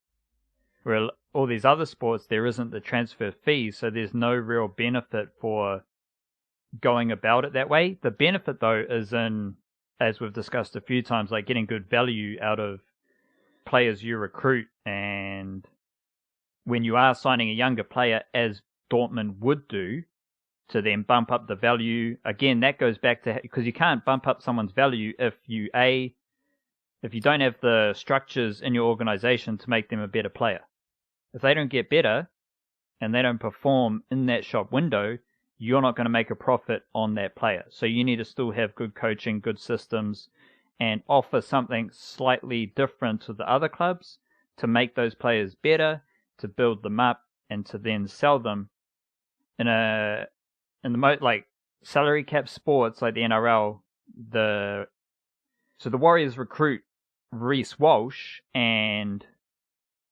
Where all these other sports, there isn't the transfer fee, so there's no real benefit for going about it that way. The benefit, though, is in, as we've discussed a few times, like getting good value out of players you recruit, and when you are signing a younger player, as Dortmund would do, to then bump up the value, again, that goes back to, because you can't bump up someone's value if you don't have the structures in your organization to make them a better player. If they don't get better and they don't perform in that shop window, you're not going to make a profit on that player. So you need to still have good coaching, good systems, and offer something slightly different to the other clubs to make those players better, to build them up, and to then sell them in the like salary cap sports like the NRL. So the Warriors recruit Reece Walsh, and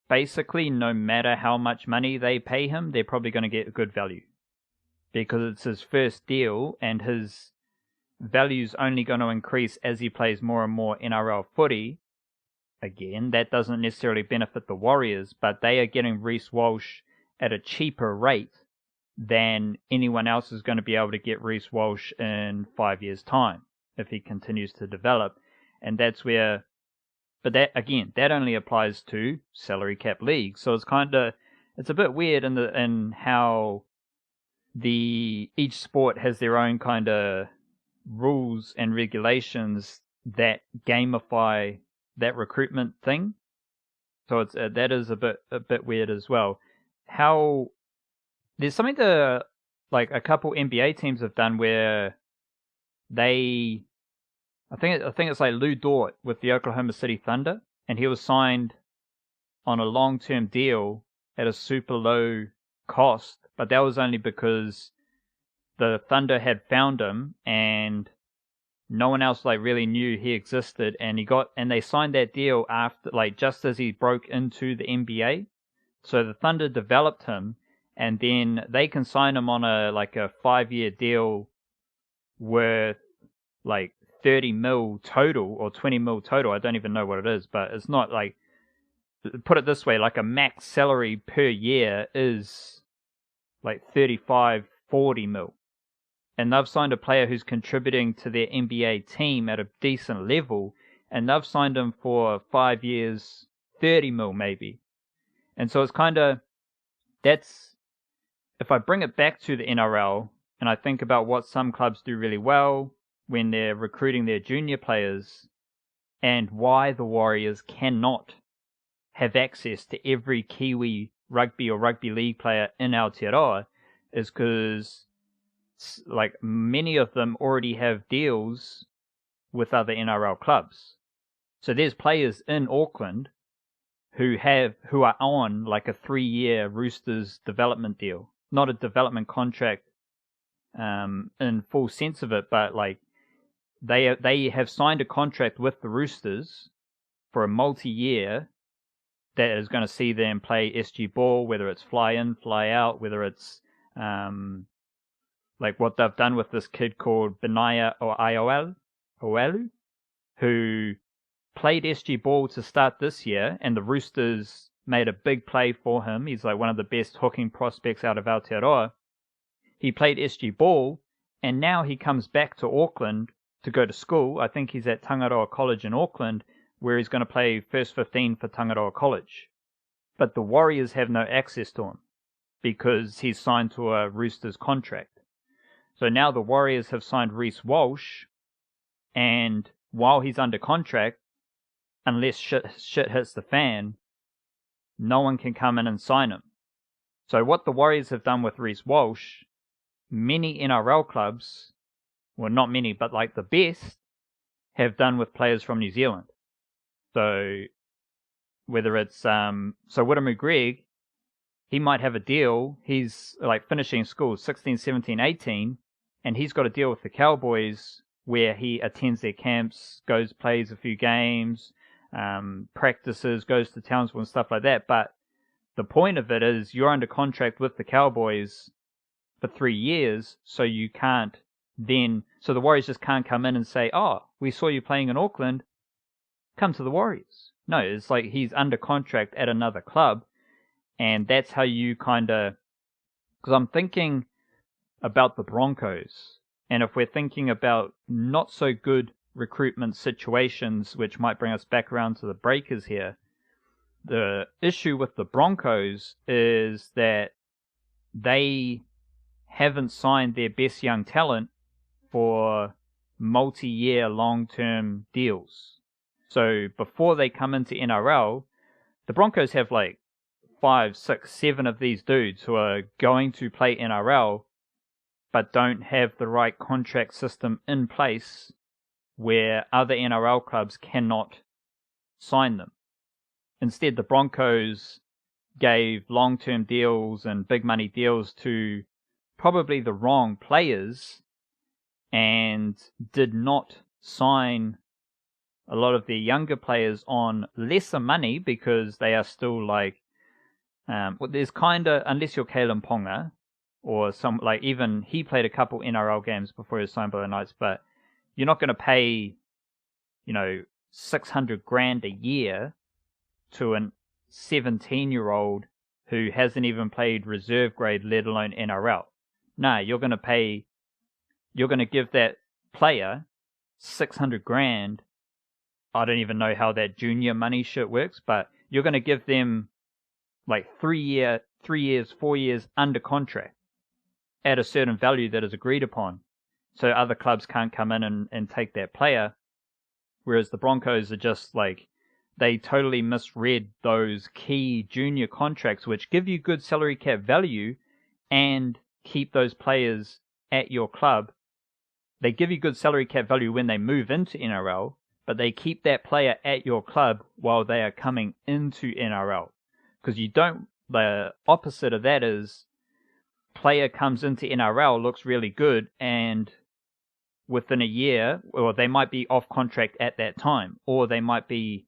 basically no matter how much money they pay him, they're probably going to get a good value because it's his first deal, and his value's only going to increase as he plays more and more NRL footy. Again, that doesn't necessarily benefit the Warriors, but they are getting Reece Walsh at a cheaper rate than anyone else is going to be able to get Reece Walsh in 5 years' time if he continues to develop. And that's where, but that again, that only applies to salary cap leagues. So it's a bit weird in how each sport has their own kind of rules and regulations that gamify that recruitment thing. So that is a bit weird as well. How there's something like a couple NBA teams have done where I think it's like Lou Dort with the Oklahoma City Thunder, and he was signed on a long-term deal at a super low cost, but that was only because the Thunder had found him and no one else like really knew he existed, and they signed that deal after, like, just as he broke into the NBA. So the Thunder developed him, and then they can sign him on a 5-year deal worth like 30 mil total or 20 mil total. I don't even know what it is, but it's not like, put it this way, like a max salary per year is like 35, 40 mil. And they've signed a player who's contributing to their NBA team at a decent level, and they've signed him for 5 years, 30 mil maybe. And so it's kind of, that's, if I bring it back to the NRL, and I think about what some clubs do really well when they're recruiting their junior players, and why the Warriors cannot have access to every Kiwi rugby or rugby league player in Aotearoa, is because like many of them already have deals with other NRL clubs. So there's players in Auckland who are on like a 3-year Roosters development deal, not a development contract in full sense of it, but like they have signed a contract with the Roosters for a multi-year that is going to see them play SG ball, whether it's fly in, fly out, whether it's like what they've done with this kid called Benaya or Oelu, who played SG ball to start this year, and the Roosters made a big play for him. He's like one of the best hooking prospects out of Aotearoa. He played SG ball, and now he comes back to Auckland to go to school. I think he's at Tangaroa College in Auckland, where he's going to play first 15 for Tangaroa College. But the Warriors have no access to him because he's signed to a Roosters contract. So now the Warriors have signed Reece Walsh, and while he's under contract, unless shit hits the fan, no one can come in and sign him. So what the Warriors have done with Reece Walsh, many NRL clubs, well, not many, but like the best, have done with players from New Zealand. So whether it's so Wiremu Greg, he might have a deal. He's like finishing school 16, 17, 18, and he's got a deal with the Cowboys where he attends their camps, plays a few games, practices, goes to Townsville and stuff like that. But the point of it is you're under contract with the Cowboys for 3 years, so you can't so the Warriors just can't come in and say, oh, we saw you playing in Auckland, come to the Warriors. No, it's like he's under contract at another club, and that's how you kind of, because I'm thinking about the Broncos, and if we're thinking about not so good recruitment situations, which might bring us back around to the Breakers here, the issue with the Broncos is that they haven't signed their best young talent for multi-year long-term deals. So before they come into NRL, the Broncos have like 5, 6, 7 of these dudes who are going to play NRL but don't have the right contract system in place where other NRL clubs cannot sign them. Instead, the Broncos gave long-term deals and big money deals to probably the wrong players and did not sign a lot of their younger players on lesser money because they are still like, there's kind of, unless you're Kalen Ponga, or some, like even he played a couple NRL games before he was signed by the Knights, but you're not going to pay, 600 grand a year to an 17-year-old who hasn't even played reserve grade, let alone NRL. No, you're going to give that player 600 grand. I don't even know how that junior money shit works, but you're going to give them like 3 years, 4 years under contract at a certain value that is agreed upon. So other clubs can't come in and take that player. Whereas the Broncos are just like, they totally misread those key junior contracts, which give you good salary cap value and keep those players at your club they give you good salary cap value when they move into NRL, but they keep that player at your club while they are coming into NRL. Because the opposite of that is player comes into NRL, looks really good, and within a year, or they might be off contract at that time, or they might be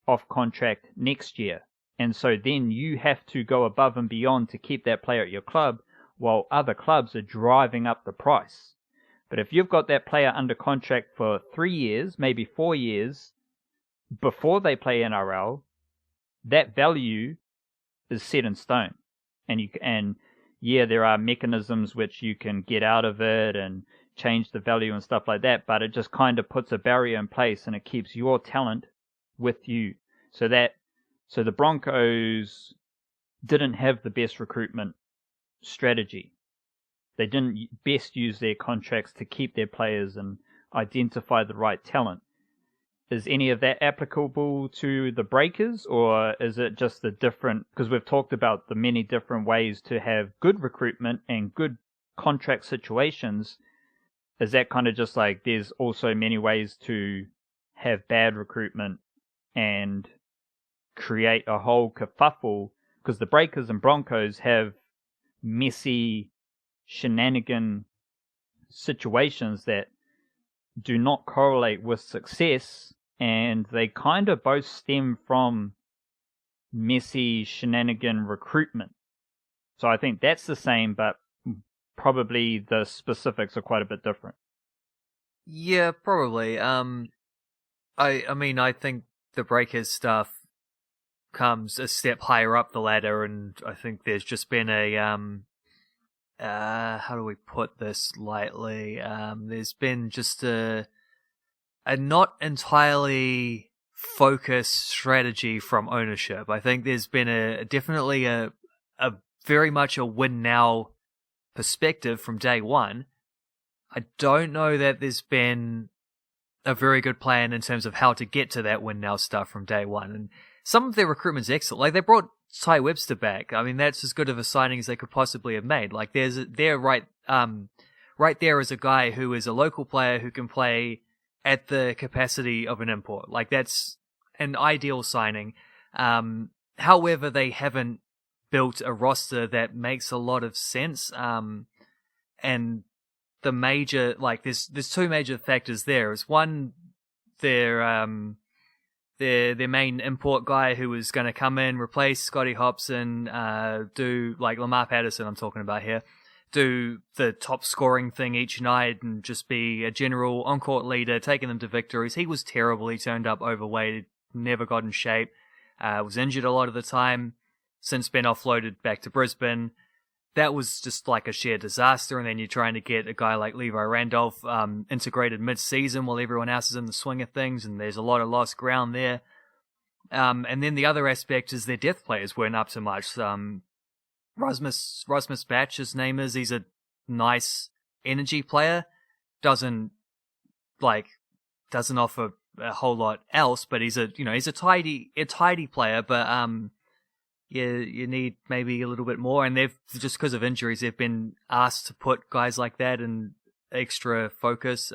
off contract next year. And so then you have to go above and beyond to keep that player at your club while other clubs are driving up the price. But if you've got that player under contract for 3 years, maybe 4 years, before they play NRL, that value is set in stone. And there are mechanisms which you can get out of it and change the value and stuff like that, but it just kind of puts a barrier in place and it keeps your talent with you. So the Broncos didn't have the best recruitment strategy. They didn't best use their contracts to keep their players and identify the right talent. Is any of that applicable to the Breakers, or is it just the different, because we've talked about the many different ways to have good recruitment and good contract situations. Is that kind of just like there's also many ways to have bad recruitment and create a whole kerfuffle? Because the Breakers and Broncos have messy shenanigan situations that do not correlate with success, and they kind of both stem from messy shenanigan recruitment. So I think that's the same, but probably the specifics are quite a bit different. Yeah, probably. I mean, I think the Breakers stuff comes a step higher up the ladder, and I think there's just been a how do we put this lightly? There's been just a not entirely focused strategy from ownership. I think there's been definitely a very much a win now perspective from day one. I don't know that there's been a very good plan in terms of how to get to that win now stuff from day one. And some of their recruitment's excellent. Like, they brought Ty Webster back. I mean, that's as good of a signing as they could possibly have made. Like, right there is a guy who is a local player who can play at the capacity of an import. Like, that's an ideal signing. However, they haven't built a roster that makes a lot of sense. And the major, like, there's two major factors there. Is one, their main import guy who was going to come in, replace Scotty Hobson, do, like, Lamar Patterson I'm talking about here, do the top scoring thing each night and just be a general on-court leader, taking them to victories. He was terrible. He turned up overweight, never got in shape, was injured a lot of the time, since been offloaded back to Brisbane. That was just like a sheer disaster. And then you're trying to get a guy like Levi Randolph integrated mid-season while everyone else is in the swing of things, and there's a lot of lost ground there. And then the other aspect is their depth players weren't up to much. Rasmus Batch, his name is. He's a nice energy player. Doesn't offer a whole lot else, but he's a tidy player. But you need maybe a little bit more. And they've, just because of injuries, they've been asked to put guys like that in extra focus.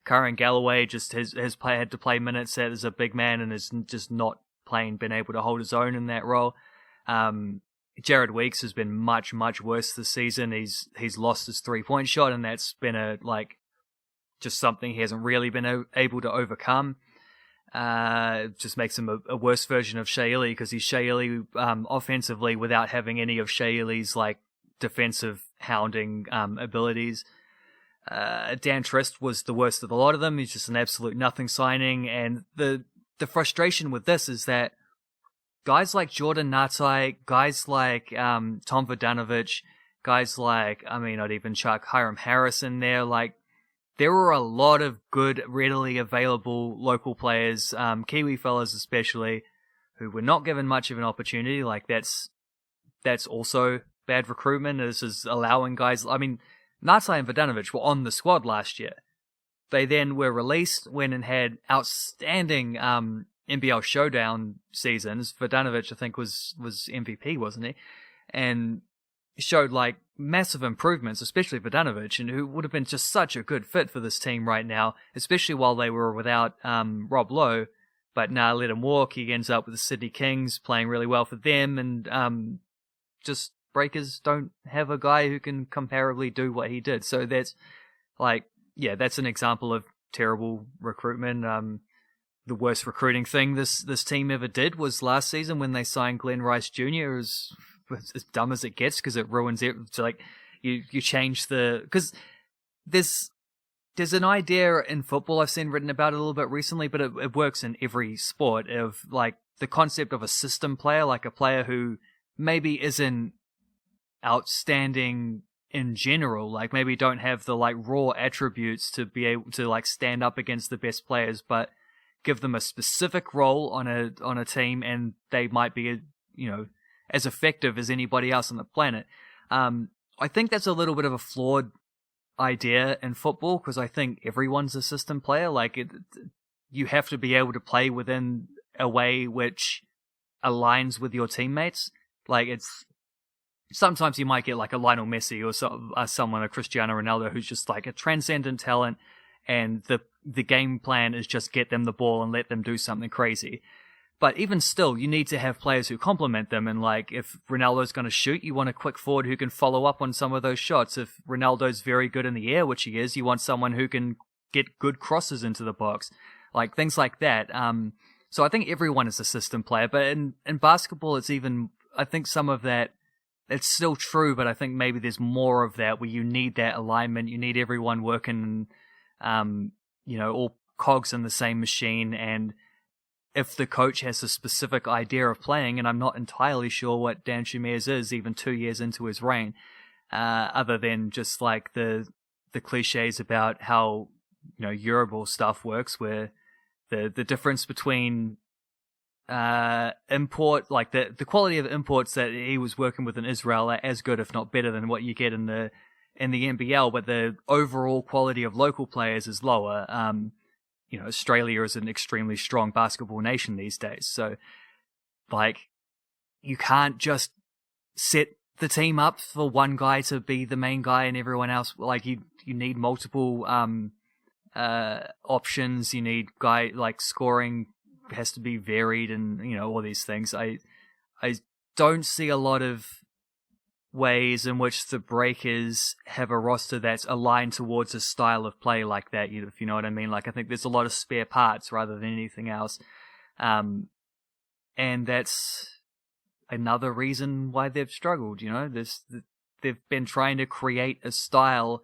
Curran Galloway just has had to play minutes as a big man and has just not been able to hold his own in that role. Jared Weeks has been much, much worse this season. He's lost his 3-point shot, and that's been just something he hasn't really been able to overcome. It just makes him a worse version of Shea Ili, because he's Shea Ili offensively without having any of Shea Ili's like defensive hounding abilities. Dan Trist was the worst of a lot of them. He's just an absolute nothing signing, and the frustration with this is that guys like Jordan Ngatai, guys like Tom Vodanovic, guys like, I mean, I'd even chuck Hiram Harris in there. Like, there were a lot of good, readily available local players, Kiwi fellas especially, who were not given much of an opportunity. Like, that's also bad recruitment. This is allowing guys, I mean, Ngatai and Vodanovic were on the squad last year. They then were released, went and had outstanding NBL Showdown seasons. Vodanovic, I think, was MVP, wasn't he? And showed like massive improvements, especially Bogdanovic, and who would have been just such a good fit for this team right now, especially while they were without Rob Lowe. But now let him walk. He ends up with the Sydney Kings, playing really well for them, and just Breakers don't have a guy who can comparably do what he did. So that's that's an example of terrible recruitment. The worst recruiting thing this team ever did was last season when they signed Glenn Rice Jr. It was as dumb as it gets because it ruins it. So like you change because there's an idea in football I've seen written about it a little bit recently, but it works in every sport of like the concept of a system player, like a player who maybe isn't outstanding in general, like maybe don't have the like raw attributes to be able to like stand up against the best players, but give them a specific role on a team and they might be, as effective as anybody else on the planet. I think that's a little bit of a flawed idea in football because I think everyone's a system player. Like you have to be able to play within a way which aligns with your teammates. Like sometimes you might get like a Lionel Messi or someone, a Cristiano Ronaldo, who's just like a transcendent talent, and the game plan is just get them the ball and let them do something crazy. But even still, you need to have players who complement them. And like, if Ronaldo's going to shoot, you want a quick forward who can follow up on some of those shots. If Ronaldo's very good in the air, which he is, you want someone who can get good crosses into the box. Like things like that. So I think everyone is a system player. But in basketball, it's even, I think some of that, it's still true, but I think maybe there's more of that where you need that alignment. You need everyone working, all cogs in the same machine. And if the coach has a specific idea of playing, and I'm not entirely sure what Dan Shamir's is even 2 years into his reign, other than just like the cliches about how, Euroball stuff works, where the difference between import, like the quality of imports that he was working with in Israel are as good, if not better, than what you get in the NBL, but the overall quality of local players is lower. Australia is an extremely strong basketball nation these days, so like you can't just set the team up for one guy to be the main guy and everyone else. Like you need multiple options. You need scoring has to be varied, and all these things. I don't see a lot of ways in which the Breakers have a roster that's aligned towards a style of play like that, if you know what I mean. Like I think there's a lot of spare parts rather than anything else, and that's another reason why they've struggled. They've been trying to create a style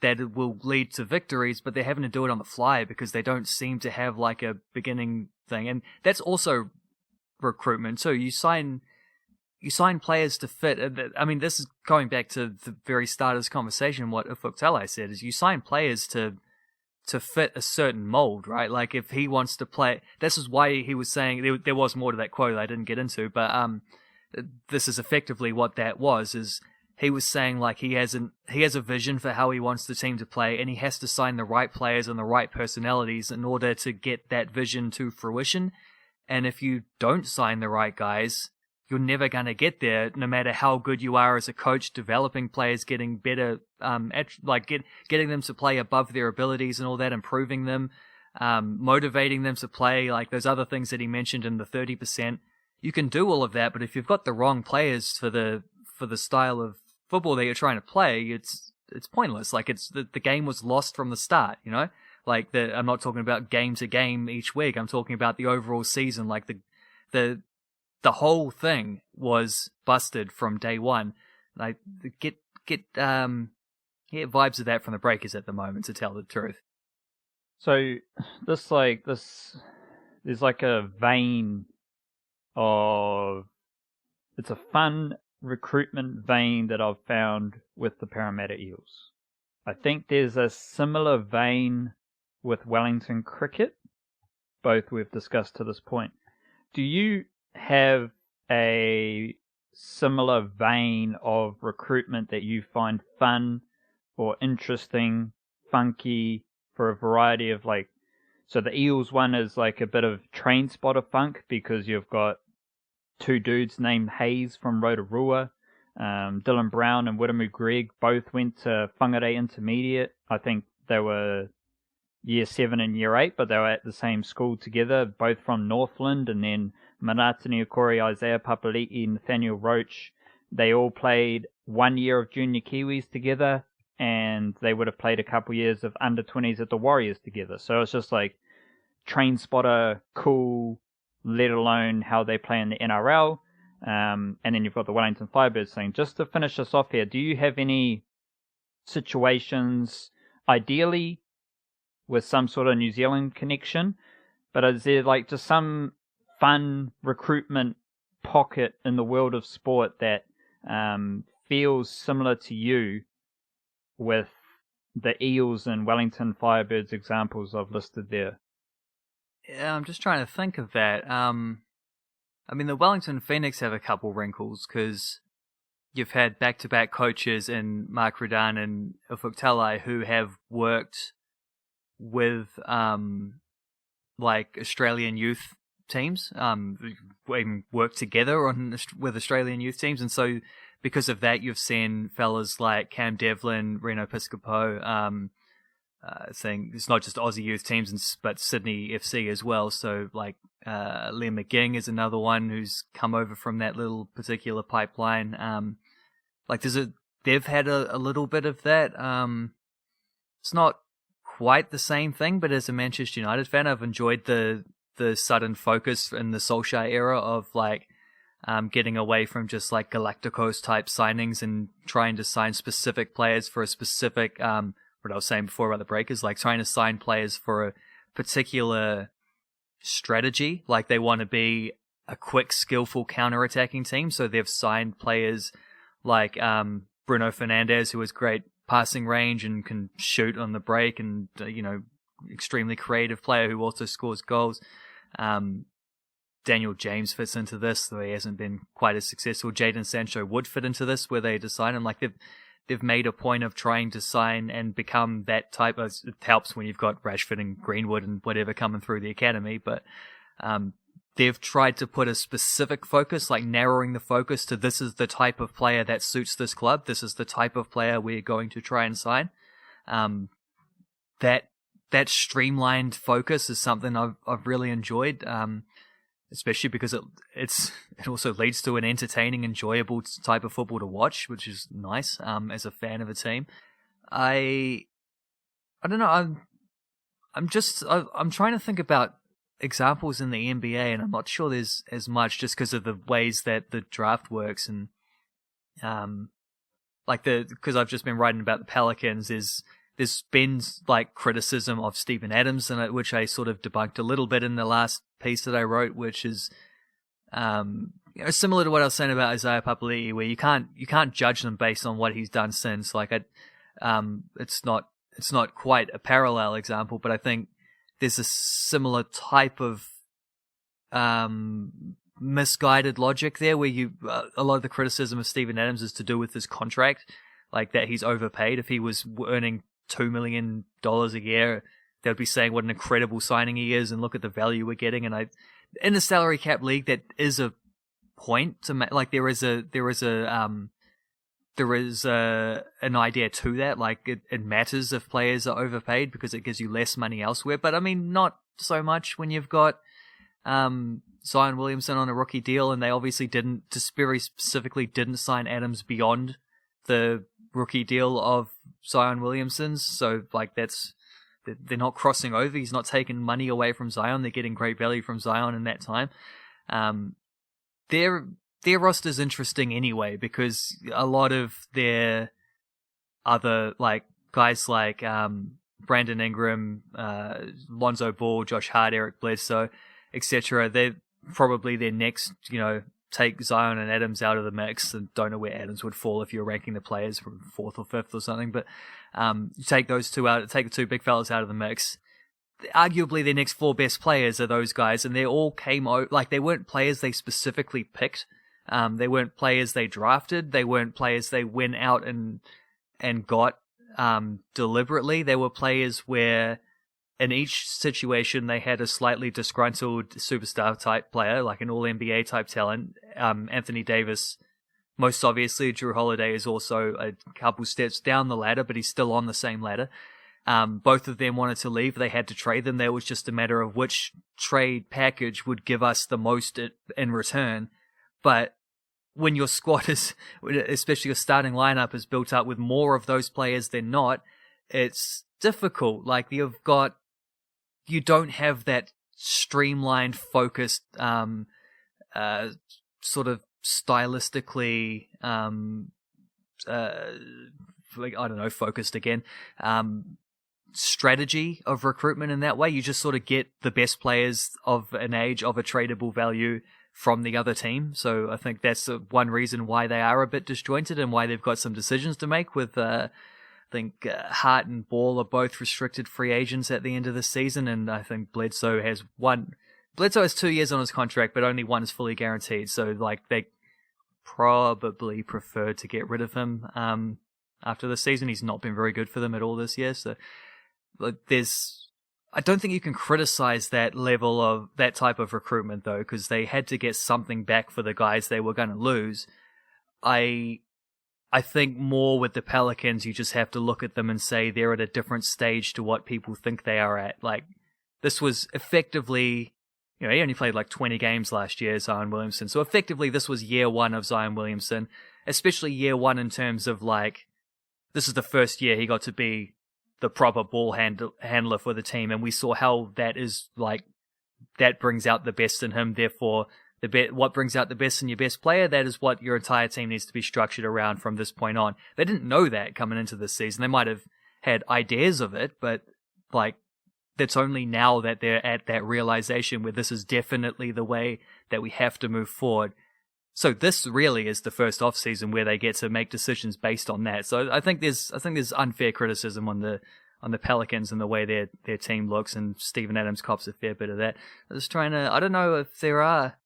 that will lead to victories, but they're having to do it on the fly because they don't seem to have like a beginning thing. And that's also recruitment too. You sign players to fit. I mean, this is going back to the very start of this conversation. What Ufuk Talay said is you sign players to fit a certain mold, right? Like if he wants to play, this is why he was saying there was more to that quote I didn't get into, but this is effectively what that was. Is he was saying like he has a vision for how he wants the team to play, and he has to sign the right players and the right personalities in order to get that vision to fruition. And if you don't sign the right guys, you're never going to get there, no matter how good you are as a coach, developing players, getting better, getting them to play above their abilities and all that, improving them, motivating them to play, like those other things that he mentioned in the 30%. You can do all of that, but if you've got the wrong players for the style of football that you're trying to play, it's pointless. Like the game was lost from the start, Like I'm not talking about game to game each week. I'm talking about the overall season. Like the whole thing was busted from day one. Like get vibes of that from the Breakers at the moment, to tell the truth. So there's like a vein of, it's a fun recruitment vein that I've found with the Parramatta Eels. I think there's a similar vein with Wellington Cricket. Both we've discussed to this point. Do you have a similar vein of recruitment that you find fun or interesting, funky, for a variety of so the Eels one is like a bit of train spotter funk because you've got two dudes named Hayes from Rotorua. Dylan Brown and Wiremu Greg both went to Whangarei Intermediate. I think they were year 7 and year 8, but they were at the same school together, both from Northland. And then Manatini Okori, Isaiah Papali'i, Nathaniel Roach, they all played 1 year of junior Kiwis together, and they would have played a couple years of under 20s at the Warriors together. So it's just like train spotter, cool, let alone how they play in the NRL. And then you've got the Wellington Firebirds thing. Just to finish us off here, do you have any situations, ideally with some sort of New Zealand connection, but is there like just some fun recruitment pocket in the world of sport that feels similar to you with the Eels and Wellington Firebirds examples I've listed there? Yeah, I'm just trying to think of that. I mean, the Wellington Phoenix have a couple wrinkles because you've had back-to-back coaches in Mark Rudan and Ufuk Talai who have worked with like Australian youth teams, even worked together with Australian youth teams, and so because of that, you've seen fellas like Cam Devlin, Reno Piscopo, saying it's not just Aussie youth teams, but Sydney FC as well. So like Liam McGing is another one who's come over from that little particular pipeline. Like they've had a little bit of that. It's not quite the same thing, but as a Manchester United fan, I've enjoyed the sudden focus in the Solskjaer era of like getting away from just like Galacticos type signings and trying to sign specific players for a specific what I was saying before about the Breakers, like trying to sign players for a particular strategy. Like they want to be a quick, skillful counter-attacking team, so they've signed players like Bruno Fernandes, who has great passing range and can shoot on the break, and extremely creative player who also scores goals. Daniel James fits into this, though he hasn't been quite as successful. Jadon Sancho would fit into this, where they decide him. Like they've made a point of trying to sign and become that type of. It helps when you've got Rashford and Greenwood and whatever coming through the academy, but they've tried to put a specific focus, like narrowing the focus to this is the type of player that suits this club. This is the type of player we're going to try and sign. That streamlined focus is something I've really enjoyed. Especially because it also leads to an entertaining, enjoyable type of football to watch, which is nice. As a fan of a team, I don't know. I'm trying to think about examples in the NBA, and I'm not sure there's as much just because of the ways that the draft works, and because I've just been writing about the Pelicans. There's been like criticism of Steven Adams, and which I sort of debunked a little bit in the last piece that I wrote, which is similar to what I was saying about Isaiah Papali'i, where you can't judge them based on what he's done since. Like it's not quite a parallel example, but I think there's a similar type of misguided logic there, where a lot of the criticism of Steven Adams is to do with his contract, like that he's overpaid. If he was earning $2 million a year, they'd be saying what an incredible signing he is, and look at the value we're getting. And in the salary cap league, that is a point to make. Like there is an idea to that. Like it matters if players are overpaid because it gives you less money elsewhere. But I mean, not so much when you've got Zion Williamson on a rookie deal, and they obviously very specifically didn't sign Adams beyond the rookie deal of Zion Williamson's. So like they're not crossing over. He's not taking money away from Zion. They're getting great value from Zion in that time. Their roster's interesting anyway, because a lot of their other like guys like Brandon Ingram, Lonzo Ball, Josh Hart, Eric Bledsoe, etc. They're probably their next, take Zion and Adams out of the mix, and don't know where Adams would fall if you're ranking the players from 4th or 5th or something, but you take those two out, take the two big fellas out of the mix. Arguably their next 4 best players are those guys, and they all came out, like they weren't players they specifically picked. They weren't players they drafted. They weren't players they went out and got deliberately. They were players where in each situation they had a slightly disgruntled superstar type player, like an all-NBA type talent. Anthony Davis most obviously, Drew Holiday is also a couple steps down the ladder, but he's still on the same ladder. Both of them wanted to leave. They had to trade them. There was just a matter of which trade package would give us the most in return. But when your squad is, especially your starting lineup, is built up with more of those players than not, it's difficult. Like, you don't have that streamlined, focused, sort of stylistically, focused again, strategy of recruitment in that way. You just sort of get the best players of an age of a tradable value from the other team. So I think that's one reason why they are a bit disjointed and why they've got some decisions to make with, I think Hart and Ball are both restricted free agents at the end of the season, and I think Bledsoe has 2 years on his contract, but only one is fully guaranteed. So like they probably prefer to get rid of him after the season. He's not been very good for them at all this year. So I don't think you can criticize that type of recruitment though, because they had to get something back for the guys they were going to lose. I think more with the Pelicans, you just have to look at them and say they're at a different stage to what people think they are at. Like, this was effectively, he only played like 20 games last year, Zion Williamson. So effectively, this was year one of Zion Williamson, especially year one in terms of like, this is the first year he got to be the proper ball handler for the team. And we saw how that is like, that brings out the best in him. Therefore, what brings out the best in your best player, that is what your entire team needs to be structured around from this point on. They didn't know that coming into this season. They might have had ideas of it, but like, that's only now that they're at that realization where this is definitely the way that we have to move forward. So this really is the first off season where they get to make decisions based on that. So I think there's unfair criticism on the Pelicans and the way their team looks, and Steven Adams cops a fair bit of that. I was trying to, I don't know if there are.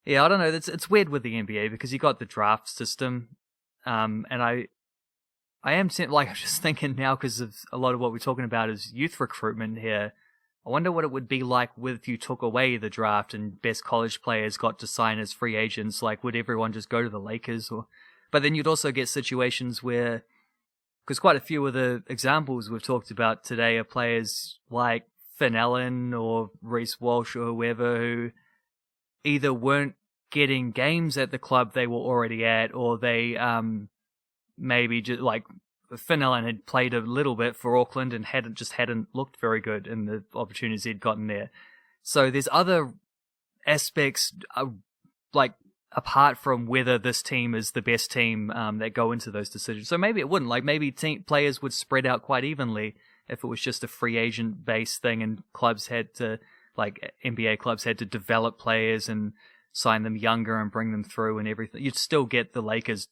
Yeah, I don't know. It's weird with the NBA because you got the draft system, and I am I'm just thinking now, because of a lot of what we're talking about is youth recruitment here. I wonder what it would be like if you took away the draft and best college players got to sign as free agents. Like, would everyone just go to the Lakers? But then you'd also get situations where, because quite a few of the examples we've talked about today are players like Finn Allen or Reece Walsh or whoever, who either weren't getting games at the club they were already at, or they maybe just like Finn Allen had played a little bit for Auckland and hadn't looked very good in the opportunities he'd gotten there. So there's other aspects, like apart from whether this team is the best team, that go into those decisions. So maybe it wouldn't. Like, maybe players would spread out quite evenly if it was just a free agent based thing, and clubs had to, like NBA clubs had to develop players and sign them younger and bring them through and everything. You'd still get the Lakers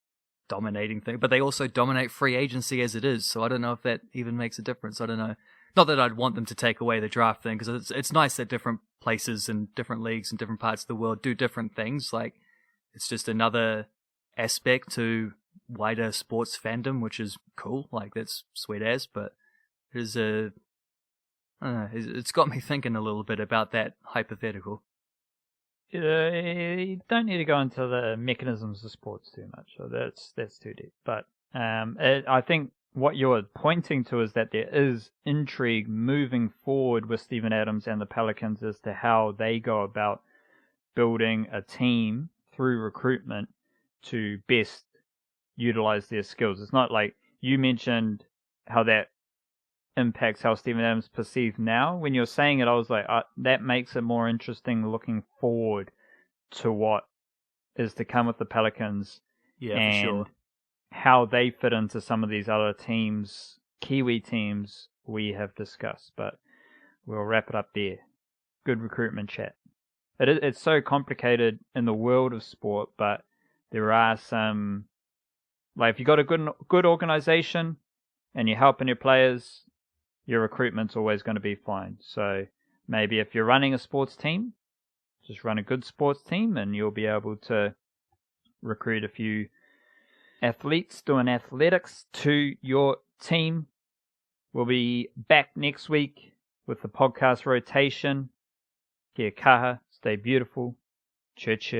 dominating thing, but they also dominate free agency as it is. So I don't know if that even makes a difference. I don't know. Not that I'd want them to take away the draft thing, because it's nice that different places and different leagues and different parts of the world do different things. Like, it's just another aspect to wider sports fandom, which is cool. Like, that's sweet as, but I don't know, it's got me thinking a little bit about that hypothetical. You don't need to go into the mechanisms of sports too much. So that's too deep. But I think what you're pointing to is that there is intrigue moving forward with Steven Adams and the Pelicans as to how they go about building a team through recruitment to best utilize their skills. It's not like you mentioned how that impacts how Steven Adams perceived now. When you're saying it, I was like, that makes it more interesting looking forward to what is to come with the Pelicans. Yeah, and for sure. How they fit into some of these other teams, Kiwi teams we have discussed. But we'll wrap it up there. Good recruitment chat. It's so complicated in the world of sport, but there are some, like, if you got a good organization and you're helping your players, your recruitment's always going to be fine. So maybe if you're running a sports team, just run a good sports team and you'll be able to recruit a few athletes doing athletics to your team. We'll be back next week with the podcast rotation. Kia kaha, stay beautiful. Church.